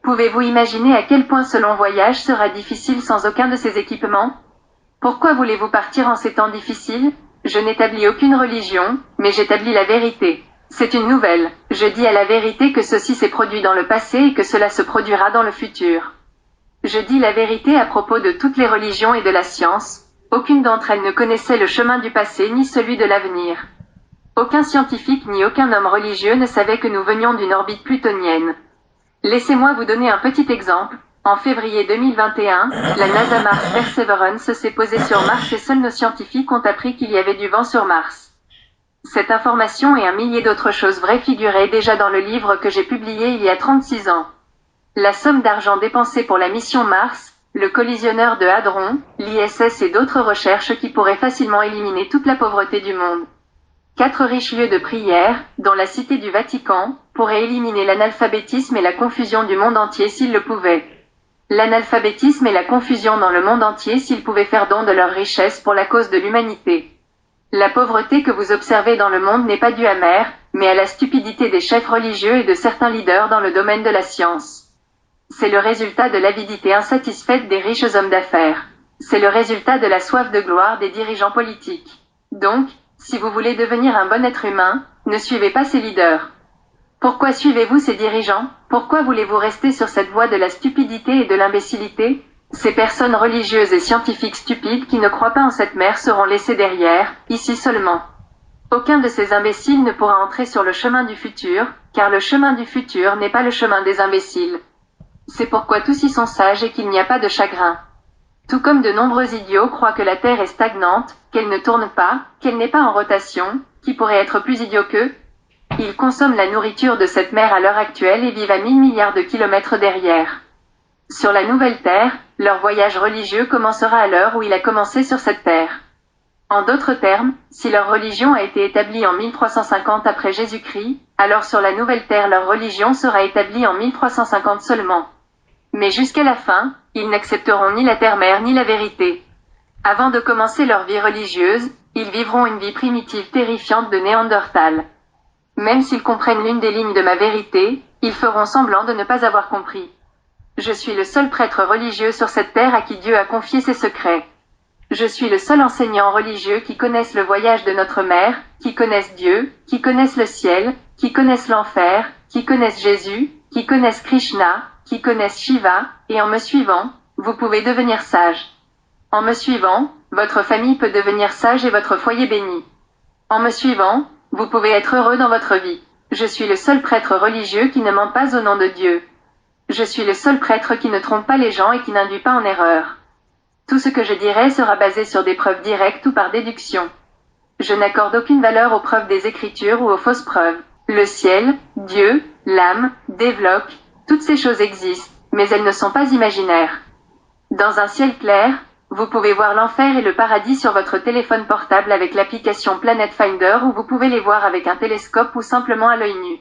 Pouvez-vous imaginer à quel point ce long voyage sera difficile sans aucun de ces équipements? Pourquoi voulez-vous partir en ces temps difficiles? Je n'établis aucune religion, mais j'établis la vérité. C'est une nouvelle. Je dis à la vérité que ceci s'est produit dans le passé et que cela se produira dans le futur. Je dis la vérité à propos de toutes les religions et de la science. Aucune d'entre elles ne connaissait le chemin du passé ni celui de l'avenir. Aucun scientifique ni aucun homme religieux ne savait que nous venions d'une orbite plutonienne. Laissez-moi vous donner un petit exemple. En février 2021, la NASA Mars Perseverance s'est posée sur Mars et seuls nos scientifiques ont appris qu'il y avait du vent sur Mars. Cette information et un millier d'autres choses vraies figuraient déjà dans le livre que j'ai publié il y a 36 ans. La somme d'argent dépensée pour la mission Mars, le collisionneur de Hadron, l'ISS et d'autres recherches qui pourraient facilement éliminer toute la pauvreté du monde. 4 riches lieux de prière, dont la cité du Vatican, pourraient éliminer l'analphabétisme et la confusion du monde entier s'ils le pouvaient. L'analphabétisme et la confusion dans le monde entier s'ils pouvaient faire don de leur richesse pour la cause de l'humanité. La pauvreté que vous observez dans le monde n'est pas due à mer, mais à la stupidité des chefs religieux et de certains leaders dans le domaine de la science. C'est le résultat de l'avidité insatisfaite des riches hommes d'affaires. C'est le résultat de la soif de gloire des dirigeants politiques. Donc, si vous voulez devenir un bon être humain, ne suivez pas ces leaders. Pourquoi suivez-vous ces dirigeants? Pourquoi voulez-vous rester sur cette voie de la stupidité et de l'imbécilité? Ces personnes religieuses et scientifiques stupides qui ne croient pas en cette mer seront laissées derrière, ici seulement. Aucun de ces imbéciles ne pourra entrer sur le chemin du futur, car le chemin du futur n'est pas le chemin des imbéciles. C'est pourquoi tous y sont sages et qu'il n'y a pas de chagrin. Tout comme de nombreux idiots croient que la Terre est stagnante, qu'elle ne tourne pas, qu'elle n'est pas en rotation, qui pourrait être plus idiot qu'eux? Ils consomment la nourriture de cette mer à l'heure actuelle et vivent à 1000 milliards de kilomètres derrière. Sur la nouvelle Terre, leur voyage religieux commencera à l'heure où il a commencé sur cette Terre. En d'autres termes, si leur religion a été établie en 1350 après Jésus-Christ, alors sur la nouvelle Terre leur religion sera établie en 1350 seulement. Mais jusqu'à la fin, ils n'accepteront ni la terre-mère ni la vérité. Avant de commencer leur vie religieuse, ils vivront une vie primitive terrifiante de Néandertal. Même s'ils comprennent l'une des lignes de ma vérité, ils feront semblant de ne pas avoir compris. Je suis le seul prêtre religieux sur cette terre à qui Dieu a confié ses secrets. Je suis le seul enseignant religieux qui connaisse le voyage de notre mère, qui connaisse Dieu, qui connaisse le ciel, qui connaisse l'enfer, qui connaisse Jésus, qui connaisse Krishna, qui connaisse Shiva, et en me suivant, vous pouvez devenir sage. En me suivant, votre famille peut devenir sage et votre foyer béni. En me suivant, vous pouvez être heureux dans votre vie. Je suis le seul prêtre religieux qui ne ment pas au nom de Dieu. Je suis le seul prêtre qui ne trompe pas les gens et qui n'induit pas en erreur. Tout ce que je dirai sera basé sur des preuves directes ou par déduction. Je n'accorde aucune valeur aux preuves des Écritures ou aux fausses preuves. Le ciel, Dieu, l'âme, Devlok, toutes ces choses existent, mais elles ne sont pas imaginaires. Dans un ciel clair, vous pouvez voir l'enfer et le paradis sur votre téléphone portable avec l'application Planet Finder ou vous pouvez les voir avec un télescope ou simplement à l'œil nu.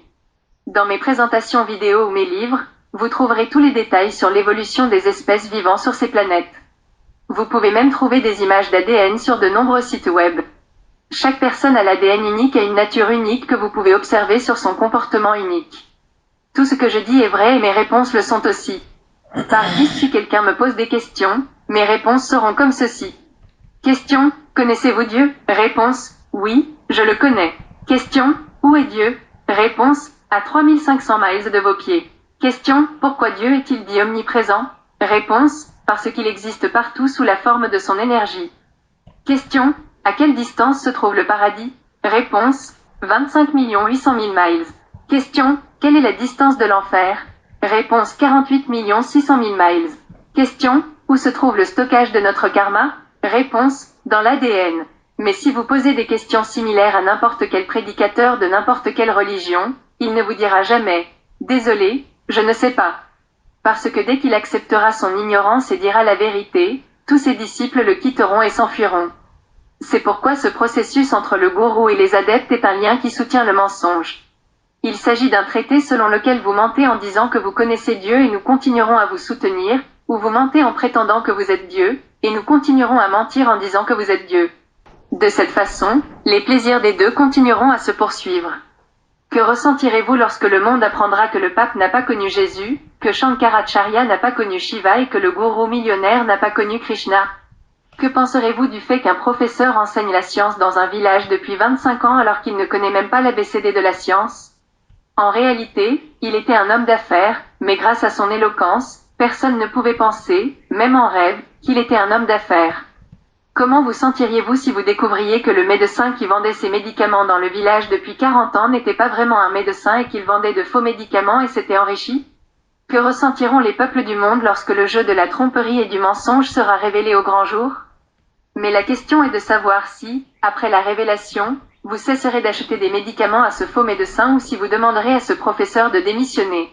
Dans mes présentations vidéo ou mes livres, vous trouverez tous les détails sur l'évolution des espèces vivant sur ces planètes. Vous pouvez même trouver des images d'ADN sur de nombreux sites web. Chaque personne a l'ADN unique et une nature unique que vous pouvez observer sur son comportement unique. Tout ce que je dis est vrai et mes réponses le sont aussi. Par 10, si quelqu'un me pose des questions, mes réponses seront comme ceci. Question, connaissez-vous Dieu? Réponse, oui, je le connais. Question, où est Dieu? Réponse, à 3500 miles de vos pieds. Question, pourquoi Dieu est-il dit omniprésent? Réponse, parce qu'il existe partout sous la forme de son énergie. Question, à quelle distance se trouve le paradis? Réponse, 25 800 000 miles. Question, quelle est la distance de l'enfer? Réponse, 48 600 000 miles. Question, où se trouve le stockage de notre karma? Réponse, dans l'ADN. Mais si vous posez des questions similaires à n'importe quel prédicateur de n'importe quelle religion, il ne vous dira jamais « Désolé, je ne sais pas ». Parce que dès qu'il acceptera son ignorance et dira la vérité, tous ses disciples le quitteront et s'enfuiront. C'est pourquoi ce processus entre le gourou et les adeptes est un lien qui soutient le mensonge. Il s'agit d'un traité selon lequel vous mentez en disant que vous connaissez Dieu et nous continuerons à vous soutenir, ou vous mentez en prétendant que vous êtes Dieu, et nous continuerons à mentir en disant que vous êtes Dieu. De cette façon, les plaisirs des deux continueront à se poursuivre. Que ressentirez-vous lorsque le monde apprendra que le pape n'a pas connu Jésus, que Shankaracharya n'a pas connu Shiva et que le gourou millionnaire n'a pas connu Krishna? Que penserez-vous du fait qu'un professeur enseigne la science dans un village depuis 25 ans alors qu'il ne connaît même pas l'ABCD de la science? En réalité, il était un homme d'affaires, mais grâce à son éloquence, personne ne pouvait penser, même en rêve, qu'il était un homme d'affaires. Comment vous sentiriez-vous si vous découvriez que le médecin qui vendait ses médicaments dans le village depuis 40 ans n'était pas vraiment un médecin et qu'il vendait de faux médicaments et s'était enrichi? Que ressentiront les peuples du monde lorsque le jeu de la tromperie et du mensonge sera révélé au grand jour? Mais la question est de savoir si, après la révélation, vous cesserez d'acheter des médicaments à ce faux médecin ou si vous demanderez à ce professeur de démissionner.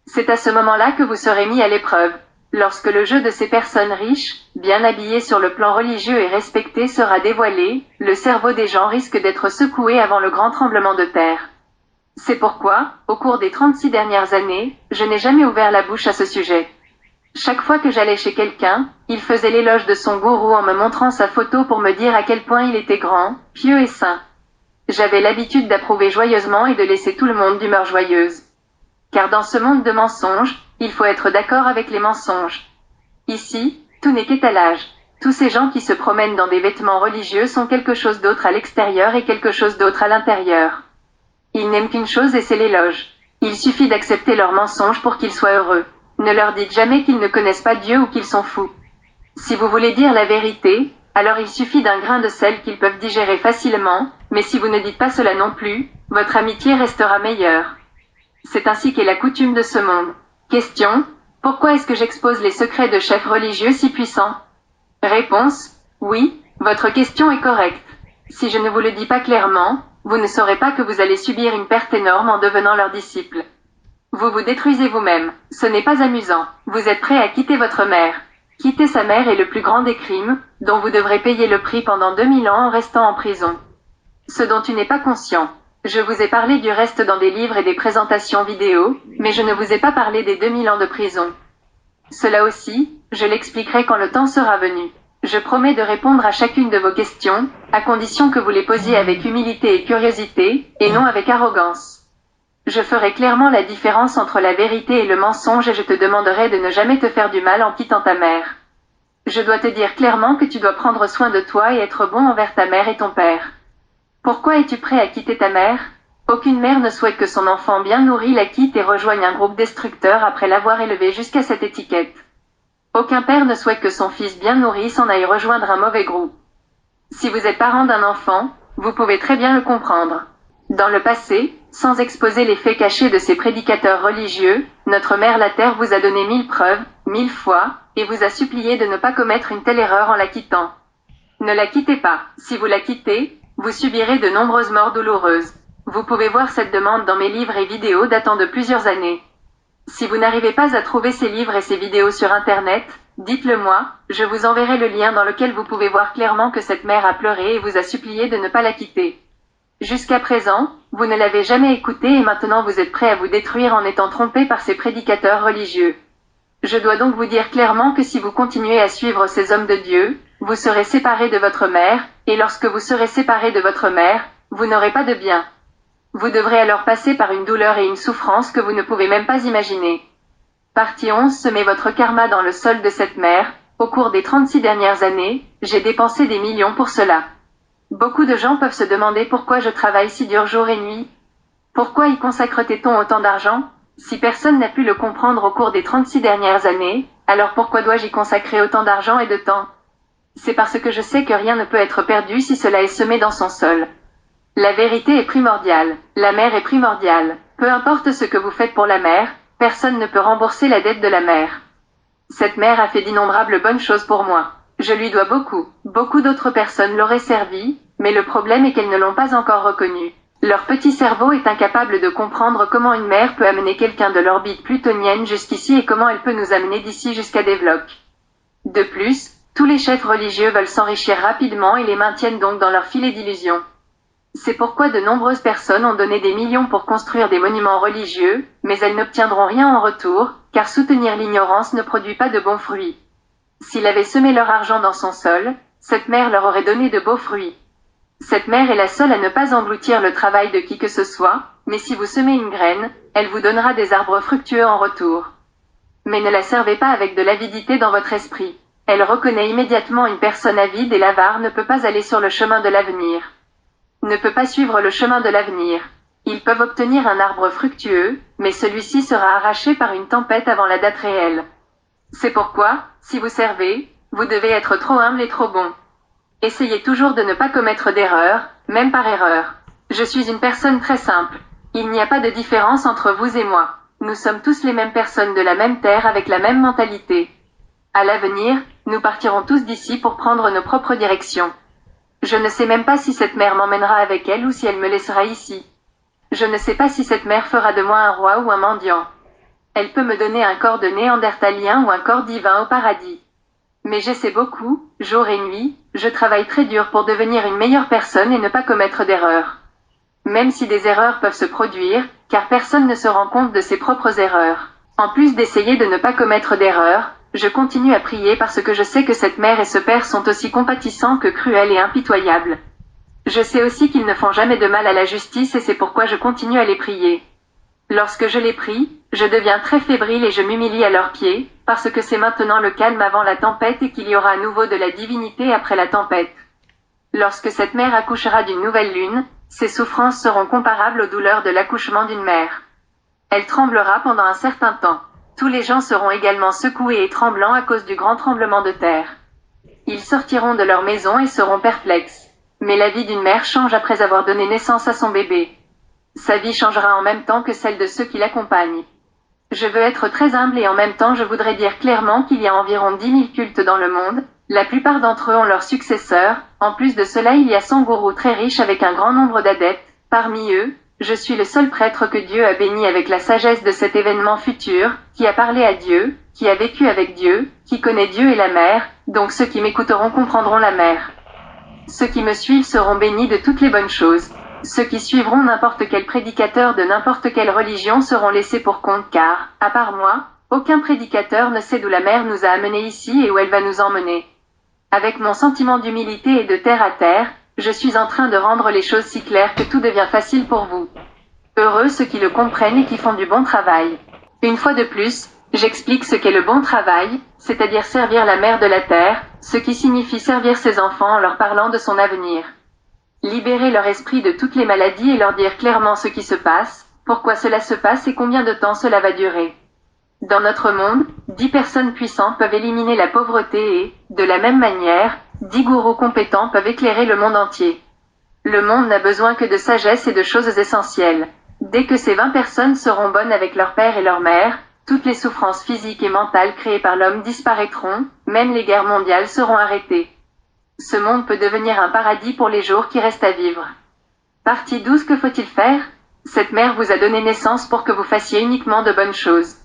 C'est à ce moment-là que vous serez mis à l'épreuve. Lorsque le jeu de ces personnes riches, bien habillées sur le plan religieux et respectées sera dévoilé, le cerveau des gens risque d'être secoué avant le grand tremblement de terre. C'est pourquoi, au cours des 36 dernières années, je n'ai jamais ouvert la bouche à ce sujet. Chaque fois que j'allais chez quelqu'un, il faisait l'éloge de son gourou en me montrant sa photo pour me dire à quel point il était grand, pieux et saint. J'avais l'habitude d'approuver joyeusement et de laisser tout le monde d'humeur joyeuse. Car dans ce monde de mensonges, il faut être d'accord avec les mensonges. Ici, tout n'est qu'étalage. Tous ces gens qui se promènent dans des vêtements religieux sont quelque chose d'autre à l'extérieur et quelque chose d'autre à l'intérieur. Ils n'aiment qu'une chose et c'est l'éloge. Il suffit d'accepter leurs mensonges pour qu'ils soient heureux. Ne leur dites jamais qu'ils ne connaissent pas Dieu ou qu'ils sont fous. Si vous voulez dire la vérité, alors il suffit d'un grain de sel qu'ils peuvent digérer facilement, mais si vous ne dites pas cela non plus, votre amitié restera meilleure. C'est ainsi qu'est la coutume de ce monde. Question, pourquoi est-ce que j'expose les secrets de chefs religieux si puissants? Réponse, oui, votre question est correcte. Si je ne vous le dis pas clairement, vous ne saurez pas que vous allez subir une perte énorme en devenant leur disciple. Vous vous détruisez vous-même, ce n'est pas amusant, vous êtes prêt à quitter votre mère. Quitter sa mère est le plus grand des crimes, dont vous devrez payer le prix pendant 2000 ans en restant en prison. Ce dont tu n'es pas conscient. Je vous ai parlé du reste dans des livres et des présentations vidéo, mais je ne vous ai pas parlé des 2000 ans de prison. Cela aussi, je l'expliquerai quand le temps sera venu. Je promets de répondre à chacune de vos questions, à condition que vous les posiez avec humilité et curiosité, et non avec arrogance. Je ferai clairement la différence entre la vérité et le mensonge et je te demanderai de ne jamais te faire du mal en quittant ta mère. Je dois te dire clairement que tu dois prendre soin de toi et être bon envers ta mère et ton père. Pourquoi es-tu prêt à quitter ta mère? Aucune mère ne souhaite que son enfant bien nourri la quitte et rejoigne un groupe destructeur après l'avoir élevé jusqu'à cette étiquette. Aucun père ne souhaite que son fils bien nourri s'en aille rejoindre un mauvais groupe. Si vous êtes parent d'un enfant, vous pouvez très bien le comprendre. Dans le passé, sans exposer les faits cachés de ces prédicateurs religieux, notre mère la terre vous a donné 1000 preuves, 1000 fois, et vous a supplié de ne pas commettre une telle erreur en la quittant. Ne la quittez pas. Si vous la quittez, vous subirez de nombreuses morts douloureuses. Vous pouvez voir cette demande dans mes livres et vidéos datant de plusieurs années. Si vous n'arrivez pas à trouver ces livres et ces vidéos sur internet, dites-le moi, je vous enverrai le lien dans lequel vous pouvez voir clairement que cette mère a pleuré et vous a supplié de ne pas la quitter. Jusqu'à présent, vous ne l'avez jamais écouté et maintenant vous êtes prêt à vous détruire en étant trompé par ces prédicateurs religieux. Je dois donc vous dire clairement que si vous continuez à suivre ces hommes de Dieu, vous serez séparés de votre mère, et lorsque vous serez séparés de votre mère, vous n'aurez pas de bien. Vous devrez alors passer par une douleur et une souffrance que vous ne pouvez même pas imaginer. Partie 11. Semez votre karma dans le sol de cette mère. Au cours des 36 dernières années, j'ai dépensé des millions pour cela. Beaucoup de gens peuvent se demander pourquoi je travaille si dur jour et nuit. Pourquoi y consacre-t-on autant d'argent? Si personne n'a pu le comprendre au cours des 36 dernières années, alors pourquoi dois-je y consacrer autant d'argent et de temps? C'est parce que je sais que rien ne peut être perdu si cela est semé dans son sol. La vérité est primordiale, la mère est primordiale. Peu importe ce que vous faites pour la mère, personne ne peut rembourser la dette de la mère. Cette mère a fait d'innombrables bonnes choses pour moi. Je lui dois beaucoup. Beaucoup d'autres personnes l'auraient servi, mais le problème est qu'elles ne l'ont pas encore reconnu. Leur petit cerveau est incapable de comprendre comment une mère peut amener quelqu'un de l'orbite plutonienne jusqu'ici et comment elle peut nous amener d'ici jusqu'à des blocs. De plus, tous les chefs religieux veulent s'enrichir rapidement et les maintiennent donc dans leur filet d'illusion. C'est pourquoi de nombreuses personnes ont donné des millions pour construire des monuments religieux, mais elles n'obtiendront rien en retour, car soutenir l'ignorance ne produit pas de bons fruits. S'il avait semé leur argent dans son sol, cette mère leur aurait donné de beaux fruits. Cette mère est la seule à ne pas engloutir le travail de qui que ce soit, mais si vous semez une graine, elle vous donnera des arbres fructueux en retour. Mais ne la servez pas avec de l'avidité dans votre esprit. Elle reconnaît immédiatement une personne avide et l'avare ne peut pas aller sur le chemin de l'avenir. Ne peut pas suivre le chemin de l'avenir. Ils peuvent obtenir un arbre fructueux, mais celui-ci sera arraché par une tempête avant la date réelle. C'est pourquoi, si vous servez, vous devez être trop humble et trop bon. Essayez toujours de ne pas commettre d'erreur, même par erreur. Je suis une personne très simple. Il n'y a pas de différence entre vous et moi. Nous sommes tous les mêmes personnes de la même terre avec la même mentalité. À l'avenir, nous partirons tous d'ici pour prendre nos propres directions. Je ne sais même pas si cette mère m'emmènera avec elle ou si elle me laissera ici. Je ne sais pas si cette mère fera de moi un roi ou un mendiant. Elle peut me donner un corps de néandertalien ou un corps divin au paradis. Mais j'essaie beaucoup, jour et nuit, je travaille très dur pour devenir une meilleure personne et ne pas commettre d'erreurs. Même si des erreurs peuvent se produire, car personne ne se rend compte de ses propres erreurs. En plus d'essayer de ne pas commettre d'erreurs, je continue à prier parce que je sais que cette mère et ce père sont aussi compatissants que cruels et impitoyables. Je sais aussi qu'ils ne font jamais de mal à la justice et c'est pourquoi je continue à les prier. Lorsque je les prie, je deviens très fébrile et je m'humilie à leurs pieds, parce que c'est maintenant le calme avant la tempête et qu'il y aura à nouveau de la divinité après la tempête. Lorsque cette mère accouchera d'une nouvelle lune, ses souffrances seront comparables aux douleurs de l'accouchement d'une mère. Elle tremblera pendant un certain temps. Tous les gens seront également secoués et tremblants à cause du grand tremblement de terre. Ils sortiront de leur maison et seront perplexes. Mais la vie d'une mère change après avoir donné naissance à son bébé. Sa vie changera en même temps que celle de ceux qui l'accompagnent. Je veux être très humble et en même temps je voudrais dire clairement qu'il y a environ 10 000 cultes dans le monde, la plupart d'entre eux ont leurs successeurs, en plus de cela il y a 100 gourous très riches avec un grand nombre d'adeptes, parmi eux, je suis le seul prêtre que Dieu a béni avec la sagesse de cet événement futur, qui a parlé à Dieu, qui a vécu avec Dieu, qui connaît Dieu et la mer, donc ceux qui m'écouteront comprendront la mer. Ceux qui me suivent seront bénis de toutes les bonnes choses. Ceux qui suivront n'importe quel prédicateur de n'importe quelle religion seront laissés pour compte car, à part moi, aucun prédicateur ne sait d'où la mer nous a amenés ici et où elle va nous emmener. Avec mon sentiment d'humilité et de terre à terre, je suis en train de rendre les choses si claires que tout devient facile pour vous. Heureux ceux qui le comprennent et qui font du bon travail. Une fois de plus, j'explique ce qu'est le bon travail, c'est-à-dire servir la mère de la terre, ce qui signifie servir ses enfants en leur parlant de son avenir. Libérer leur esprit de toutes les maladies et leur dire clairement ce qui se passe, pourquoi cela se passe et combien de temps cela va durer. Dans notre monde, 10 personnes puissantes peuvent éliminer la pauvreté et, de la même manière, 10 gourous compétents peuvent éclairer le monde entier. Le monde n'a besoin que de sagesse et de choses essentielles. Dès que ces 20 personnes seront bonnes avec leur père et leur mère, toutes les souffrances physiques et mentales créées par l'homme disparaîtront, même les guerres mondiales seront arrêtées. Ce monde peut devenir un paradis pour les jours qui restent à vivre. Partie 12. Que faut-il faire? Cette mère vous a donné naissance pour que vous fassiez uniquement de bonnes choses.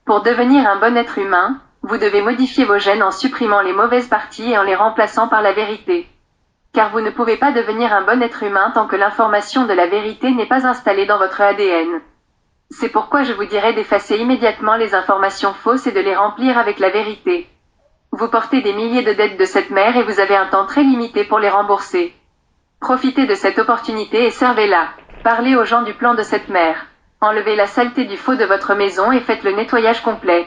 Pour devenir un bon être humain, vous devez modifier vos gènes en supprimant les mauvaises parties et en les remplaçant par la vérité. Car vous ne pouvez pas devenir un bon être humain tant que l'information de la vérité n'est pas installée dans votre ADN. C'est pourquoi je vous dirai d'effacer immédiatement les informations fausses et de les remplir avec la vérité. Vous portez des milliers de dettes de cette mère et vous avez un temps très limité pour les rembourser. Profitez de cette opportunité et servez-la. Parlez aux gens du plan de cette mère. Enlevez la saleté du faux de votre maison et faites le nettoyage complet.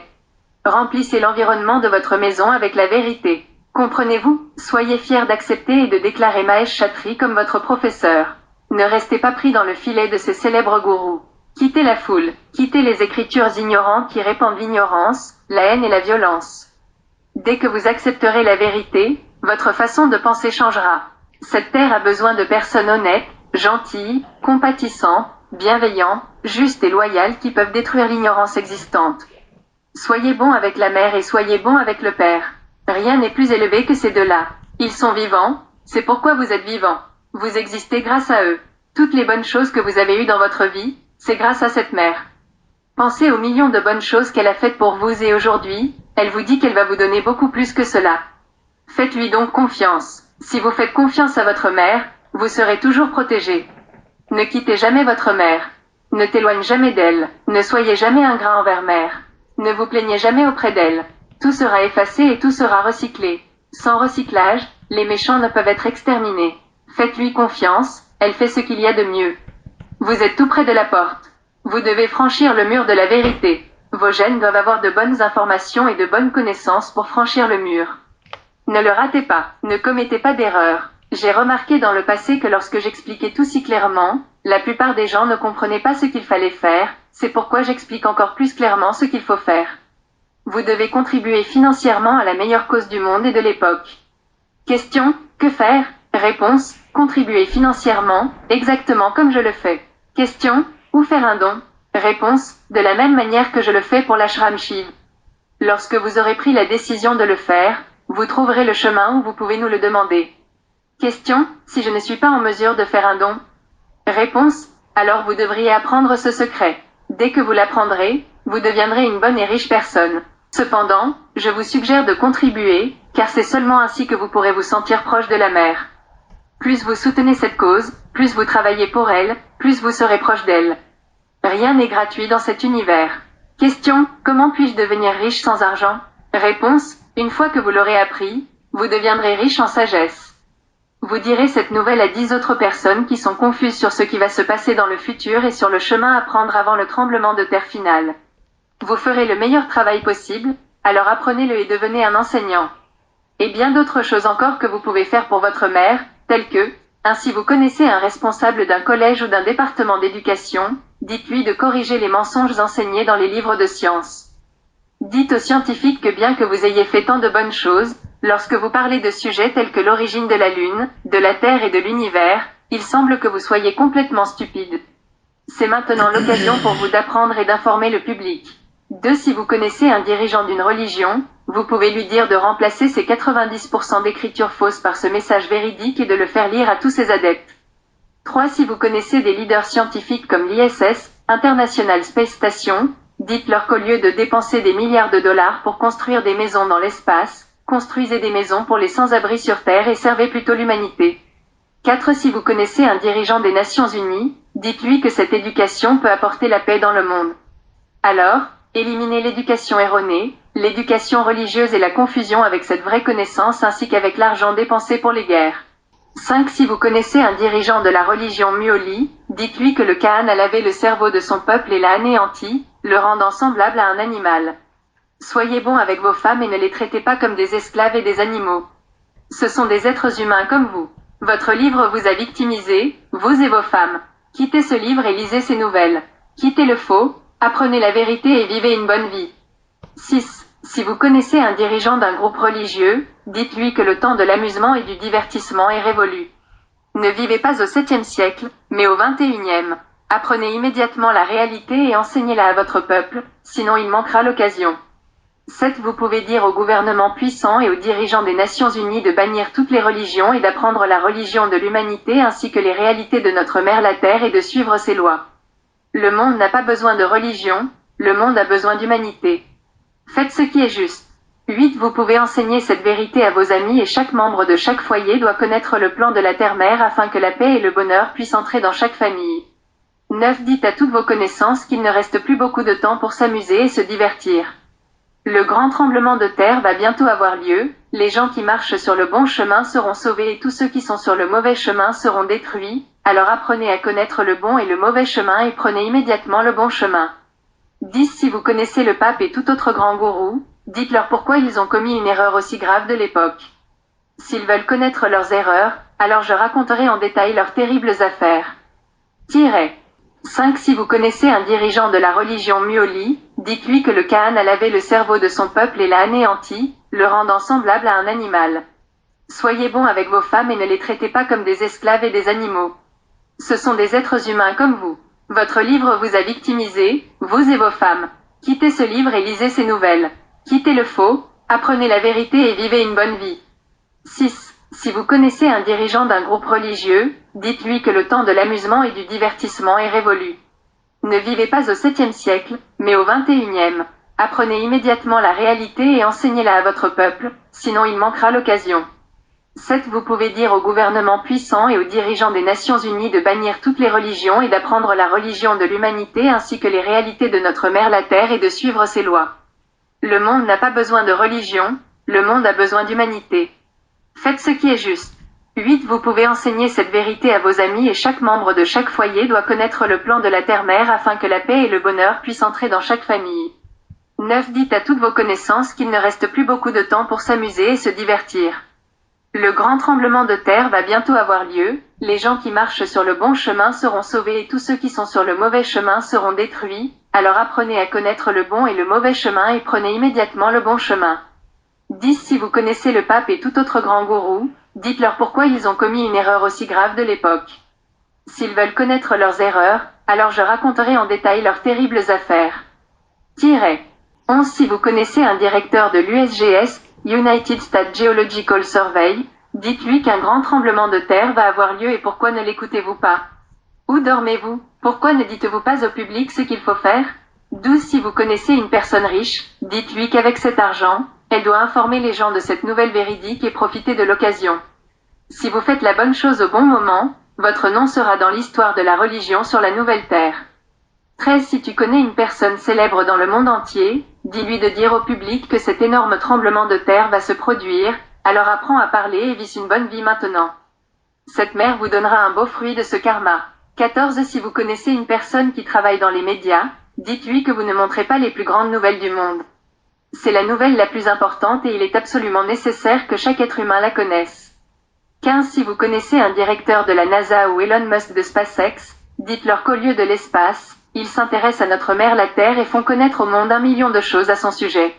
Remplissez l'environnement de votre maison avec la vérité. Comprenez-vous? Soyez fiers d'accepter et de déclarer Mahesh Chatri comme votre professeur. Ne restez pas pris dans le filet de ces célèbres gourous. Quittez la foule, quittez les écritures ignorantes qui répandent l'ignorance, la haine et la violence. Dès que vous accepterez la vérité, votre façon de penser changera. Cette terre a besoin de personnes honnêtes, gentilles, compatissantes, bienveillantes, justes et loyales qui peuvent détruire l'ignorance existante. Soyez bons avec la mère et soyez bons avec le père. Rien n'est plus élevé que ces deux-là. Ils sont vivants, c'est pourquoi vous êtes vivants. Vous existez grâce à eux. Toutes les bonnes choses que vous avez eues dans votre vie, c'est grâce à cette mère. Pensez aux millions de bonnes choses qu'elle a faites pour vous et aujourd'hui, elle vous dit qu'elle va vous donner beaucoup plus que cela. Faites-lui donc confiance. Si vous faites confiance à votre mère, vous serez toujours protégé. Ne quittez jamais votre mère. Ne t'éloigne jamais d'elle. Ne soyez jamais ingrat envers mère. Ne vous plaignez jamais auprès d'elle. Tout sera effacé et tout sera recyclé. Sans recyclage, les méchants ne peuvent être exterminés. Faites-lui confiance, elle fait ce qu'il y a de mieux. Vous êtes tout près de la porte. Vous devez franchir le mur de la vérité. Vos gènes doivent avoir de bonnes informations et de bonnes connaissances pour franchir le mur. Ne le ratez pas, ne commettez pas d'erreur. J'ai remarqué dans le passé que lorsque j'expliquais tout si clairement, la plupart des gens ne comprenaient pas ce qu'il fallait faire, c'est pourquoi j'explique encore plus clairement ce qu'il faut faire. Vous devez contribuer financièrement à la meilleure cause du monde et de l'époque. Question, que faire? Réponse, contribuer financièrement, exactement comme je le fais. Question, où faire un don? Réponse, de la même manière que je le fais pour l'ashram Shiv. Lorsque vous aurez pris la décision de le faire, vous trouverez le chemin où vous pouvez nous le demander. Question, si je ne suis pas en mesure de faire un don? Réponse, alors vous devriez apprendre ce secret. Dès que vous l'apprendrez, vous deviendrez une bonne et riche personne. Cependant, je vous suggère de contribuer, car c'est seulement ainsi que vous pourrez vous sentir proche de la mère. Plus vous soutenez cette cause, plus vous travaillez pour elle, plus vous serez proche d'elle. Rien n'est gratuit dans cet univers. Question, comment puis-je devenir riche sans argent? Réponse, une fois que vous l'aurez appris, vous deviendrez riche en sagesse. Vous direz cette nouvelle à 10 autres personnes qui sont confuses sur ce qui va se passer dans le futur et sur le chemin à prendre avant le tremblement de terre final. Vous ferez le meilleur travail possible, alors apprenez-le et devenez un enseignant. Et bien d'autres choses encore que vous pouvez faire pour votre mère, telles que, ainsi vous connaissez un responsable d'un collège ou d'un département d'éducation, dites-lui de corriger les mensonges enseignés dans les livres de sciences. Dites aux scientifiques que bien que vous ayez fait tant de bonnes choses, lorsque vous parlez de sujets tels que l'origine de la Lune, de la Terre et de l'univers, il semble que vous soyez complètement stupide. C'est maintenant l'occasion pour vous d'apprendre et d'informer le public. 2. Si vous connaissez un dirigeant d'une religion, vous pouvez lui dire de remplacer ses 90% d'écritures fausses par ce message véridique et de le faire lire à tous ses adeptes. 3. Si vous connaissez des leaders scientifiques comme l'ISS, International Space Station, dites-leur qu'au lieu de dépenser des milliards de dollars pour construire des maisons dans l'espace, construisez des maisons pour les sans-abri sur Terre et servez plutôt l'humanité. 4. Si vous connaissez un dirigeant des Nations Unies, dites-lui que cette éducation peut apporter la paix dans le monde. Alors, éliminez l'éducation erronée, l'éducation religieuse et la confusion avec cette vraie connaissance ainsi qu'avec l'argent dépensé pour les guerres. 5. Si vous connaissez un dirigeant de la religion Muoli, Dites-lui que le Kaan a lavé le cerveau de son peuple et l'a anéanti, le rendant semblable à un animal. Soyez bons avec vos femmes et ne les traitez pas comme des esclaves et des animaux. Ce sont des êtres humains comme vous. Votre livre vous a victimisé, vous et vos femmes. Quittez ce livre et lisez ces nouvelles. Quittez le faux, apprenez la vérité et vivez une bonne vie. 6. Si vous connaissez un dirigeant d'un groupe religieux, dites-lui que le temps de l'amusement et du divertissement est révolu. Ne vivez pas au 7e siècle, mais au 21e. Apprenez immédiatement la réalité et enseignez-la à votre peuple, sinon il manquera l'occasion. 7. Vous pouvez dire au gouvernement puissant et aux dirigeants des Nations Unies de bannir toutes les religions et d'apprendre la religion de l'humanité ainsi que les réalités de notre mère la Terre et de suivre ses lois. Le monde n'a pas besoin de religion, le monde a besoin d'humanité. Faites ce qui est juste. 8. Vous pouvez enseigner cette vérité à vos amis et chaque membre de chaque foyer doit connaître le plan de la Terre-Mère afin que la paix et le bonheur puissent entrer dans chaque famille. 9. Dites à toutes vos connaissances qu'il ne reste plus beaucoup de temps pour s'amuser et se divertir. Le grand tremblement de terre va bientôt avoir lieu, les gens qui marchent sur le bon chemin seront sauvés et tous ceux qui sont sur le mauvais chemin seront détruits, alors apprenez à connaître le bon et le mauvais chemin et prenez immédiatement le bon chemin. 10. Si vous connaissez le pape et tout autre grand gourou, dites-leur pourquoi ils ont commis une erreur aussi grave de l'époque. S'ils veulent connaître leurs erreurs, alors je raconterai en détail leurs terribles affaires. 5. Si vous connaissez un dirigeant de la religion Muoli, dites-lui que le Kaan a lavé le cerveau de son peuple et l'a anéanti, le rendant semblable à un animal. Soyez bons avec vos femmes et ne les traitez pas comme des esclaves et des animaux. Ce sont des êtres humains comme vous. Votre livre vous a victimisé, vous et vos femmes. Quittez ce livre et lisez ces nouvelles. Quittez le faux, apprenez la vérité et vivez une bonne vie. 6. Si vous connaissez un dirigeant d'un groupe religieux, dites-lui que le temps de l'amusement et du divertissement est révolu. Ne vivez pas au 7e siècle, mais au 21e. Apprenez immédiatement la réalité et enseignez-la à votre peuple, sinon il manquera l'occasion. 7. Vous pouvez dire au gouvernement puissant et aux dirigeants des Nations Unies de bannir toutes les religions et d'apprendre la religion de l'humanité ainsi que les réalités de notre mère la Terre et de suivre ses lois. Le monde n'a pas besoin de religion, le monde a besoin d'humanité. Faites ce qui est juste. 8. Vous pouvez enseigner cette vérité à vos amis et chaque membre de chaque foyer doit connaître le plan de la Terre-Mère afin que la paix et le bonheur puissent entrer dans chaque famille. 9. Dites à toutes vos connaissances qu'il ne reste plus beaucoup de temps pour s'amuser et se divertir. Le grand tremblement de terre va bientôt avoir lieu, les gens qui marchent sur le bon chemin seront sauvés et tous ceux qui sont sur le mauvais chemin seront détruits, alors apprenez à connaître le bon et le mauvais chemin et prenez immédiatement le bon chemin. 10. Si vous connaissez le pape et tout autre grand gourou, dites-leur pourquoi ils ont commis une erreur aussi grave de l'époque. S'ils veulent connaître leurs erreurs, alors je raconterai en détail leurs terribles affaires. 11. Si vous connaissez un directeur de l'USGS, United States Geological Survey, dites-lui qu'un grand tremblement de terre va avoir lieu et pourquoi ne l'écoutez-vous pas? Où dormez-vous? Pourquoi ne dites-vous pas au public ce qu'il faut faire? 12. Si vous connaissez une personne riche, dites-lui qu'avec cet argent, elle doit informer les gens de cette nouvelle véridique et profiter de l'occasion. Si vous faites la bonne chose au bon moment, votre nom sera dans l'histoire de la religion sur la nouvelle terre. 13. Si tu connais une personne célèbre dans le monde entier, dis-lui de dire au public que cet énorme tremblement de terre va se produire, alors apprends à parler et vis une bonne vie maintenant. Cette mère vous donnera un beau fruit de ce karma. 14. Si vous connaissez une personne qui travaille dans les médias, dites-lui que vous ne montrez pas les plus grandes nouvelles du monde. C'est la nouvelle la plus importante et il est absolument nécessaire que chaque être humain la connaisse. 15. Si vous connaissez un directeur de la NASA ou Elon Musk de SpaceX, dites-leur qu'au lieu de l'espace, ils s'intéressent à notre mère la Terre et font connaître au monde 1 million de choses à son sujet.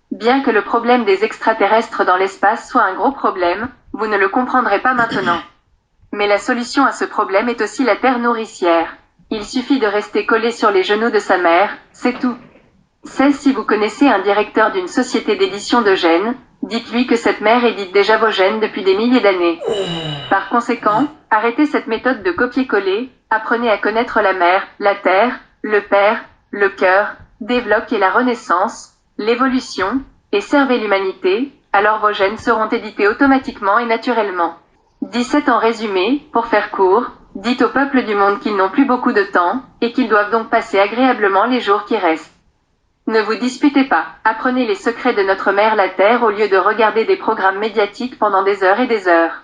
Bien que le problème des extraterrestres dans l'espace soit un gros problème, vous ne le comprendrez pas maintenant. Mais la solution à ce problème est aussi la terre nourricière. Il suffit de rester collé sur les genoux de sa mère, c'est tout. 16. Si vous connaissez un directeur d'une société d'édition de gènes, dites-lui que cette mère édite déjà vos gènes depuis des milliers d'années. Par conséquent, arrêtez cette méthode de copier-coller, apprenez à connaître la mère, la terre, le père, le cœur, développez la renaissance, l'évolution, et servez l'humanité, alors vos gènes seront édités automatiquement et naturellement. 17. En résumé, pour faire court, dites au peuple du monde qu'ils n'ont plus beaucoup de temps, et qu'ils doivent donc passer agréablement les jours qui restent. Ne vous disputez pas, apprenez les secrets de notre mère la Terre au lieu de regarder des programmes médiatiques pendant des heures et des heures.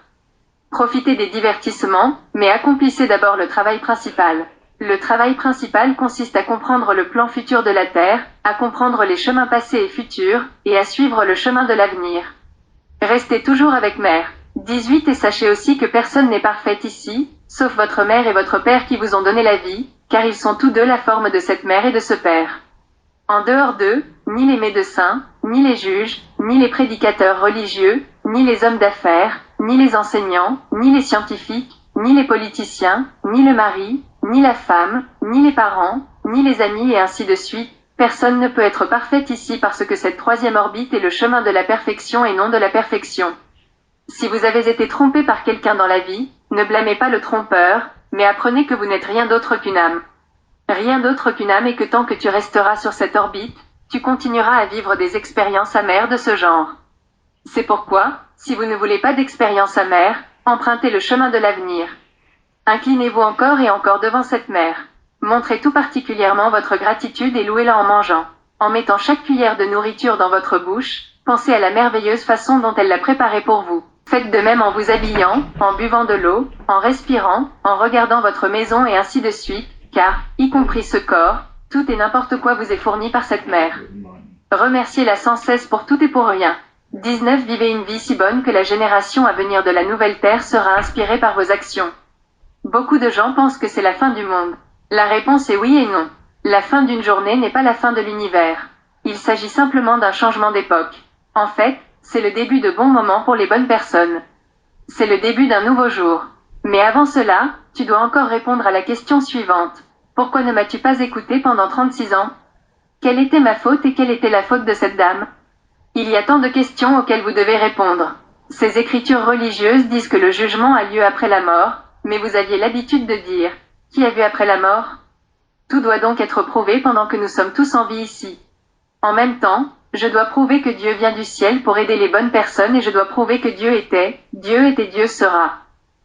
Profitez des divertissements, mais accomplissez d'abord le travail principal. Le travail principal consiste à comprendre le plan futur de la Terre, à comprendre les chemins passés et futurs, et à suivre le chemin de l'avenir. Restez toujours avec mère. 18 Et sachez aussi que personne n'est parfait ici, sauf votre mère et votre père qui vous ont donné la vie, car ils sont tous deux la forme de cette mère et de ce père. En dehors d'eux, ni les médecins, ni les juges, ni les prédicateurs religieux, ni les hommes d'affaires, ni les enseignants, ni les scientifiques, ni les politiciens, ni le mari, ni la femme, ni les parents, ni les amis et ainsi de suite, personne ne peut être parfait ici parce que cette troisième orbite est le chemin de la perfection et non de la perfection. Si vous avez été trompé par quelqu'un dans la vie, ne blâmez pas le trompeur, mais apprenez que vous n'êtes rien d'autre qu'une âme. Rien d'autre qu'une âme et que tant que tu resteras sur cette orbite, tu continueras à vivre des expériences amères de ce genre. C'est pourquoi, si vous ne voulez pas d'expérience amère, empruntez le chemin de l'avenir. Inclinez-vous encore et encore devant cette mère. Montrez tout particulièrement votre gratitude et louez-la en mangeant. En mettant chaque cuillère de nourriture dans votre bouche, pensez à la merveilleuse façon dont elle l'a préparée pour vous. Faites de même en vous habillant, en buvant de l'eau, en respirant, en regardant votre maison et ainsi de suite, car, y compris ce corps, tout et n'importe quoi vous est fourni par cette mère. Remerciez-la sans cesse pour tout et pour rien. 19 Vivez une vie si bonne que la génération à venir de la nouvelle terre sera inspirée par vos actions. Beaucoup de gens pensent que c'est la fin du monde. La réponse est oui et non. La fin d'une journée n'est pas la fin de l'univers. Il s'agit simplement d'un changement d'époque. En fait, c'est le début de bons moments pour les bonnes personnes. C'est le début d'un nouveau jour. Mais avant cela, tu dois encore répondre à la question suivante. Pourquoi ne m'as-tu pas écouté pendant 36 ans? Quelle était ma faute et quelle était la faute de cette dame? Il y a tant de questions auxquelles vous devez répondre. Ces écritures religieuses disent que le jugement a lieu après la mort, mais vous aviez l'habitude de dire « Qui a vu après la mort ?» Tout doit donc être prouvé pendant que nous sommes tous en vie ici. En même temps, je dois prouver que Dieu vient du ciel pour aider les bonnes personnes et je dois prouver que Dieu était, Dieu sera.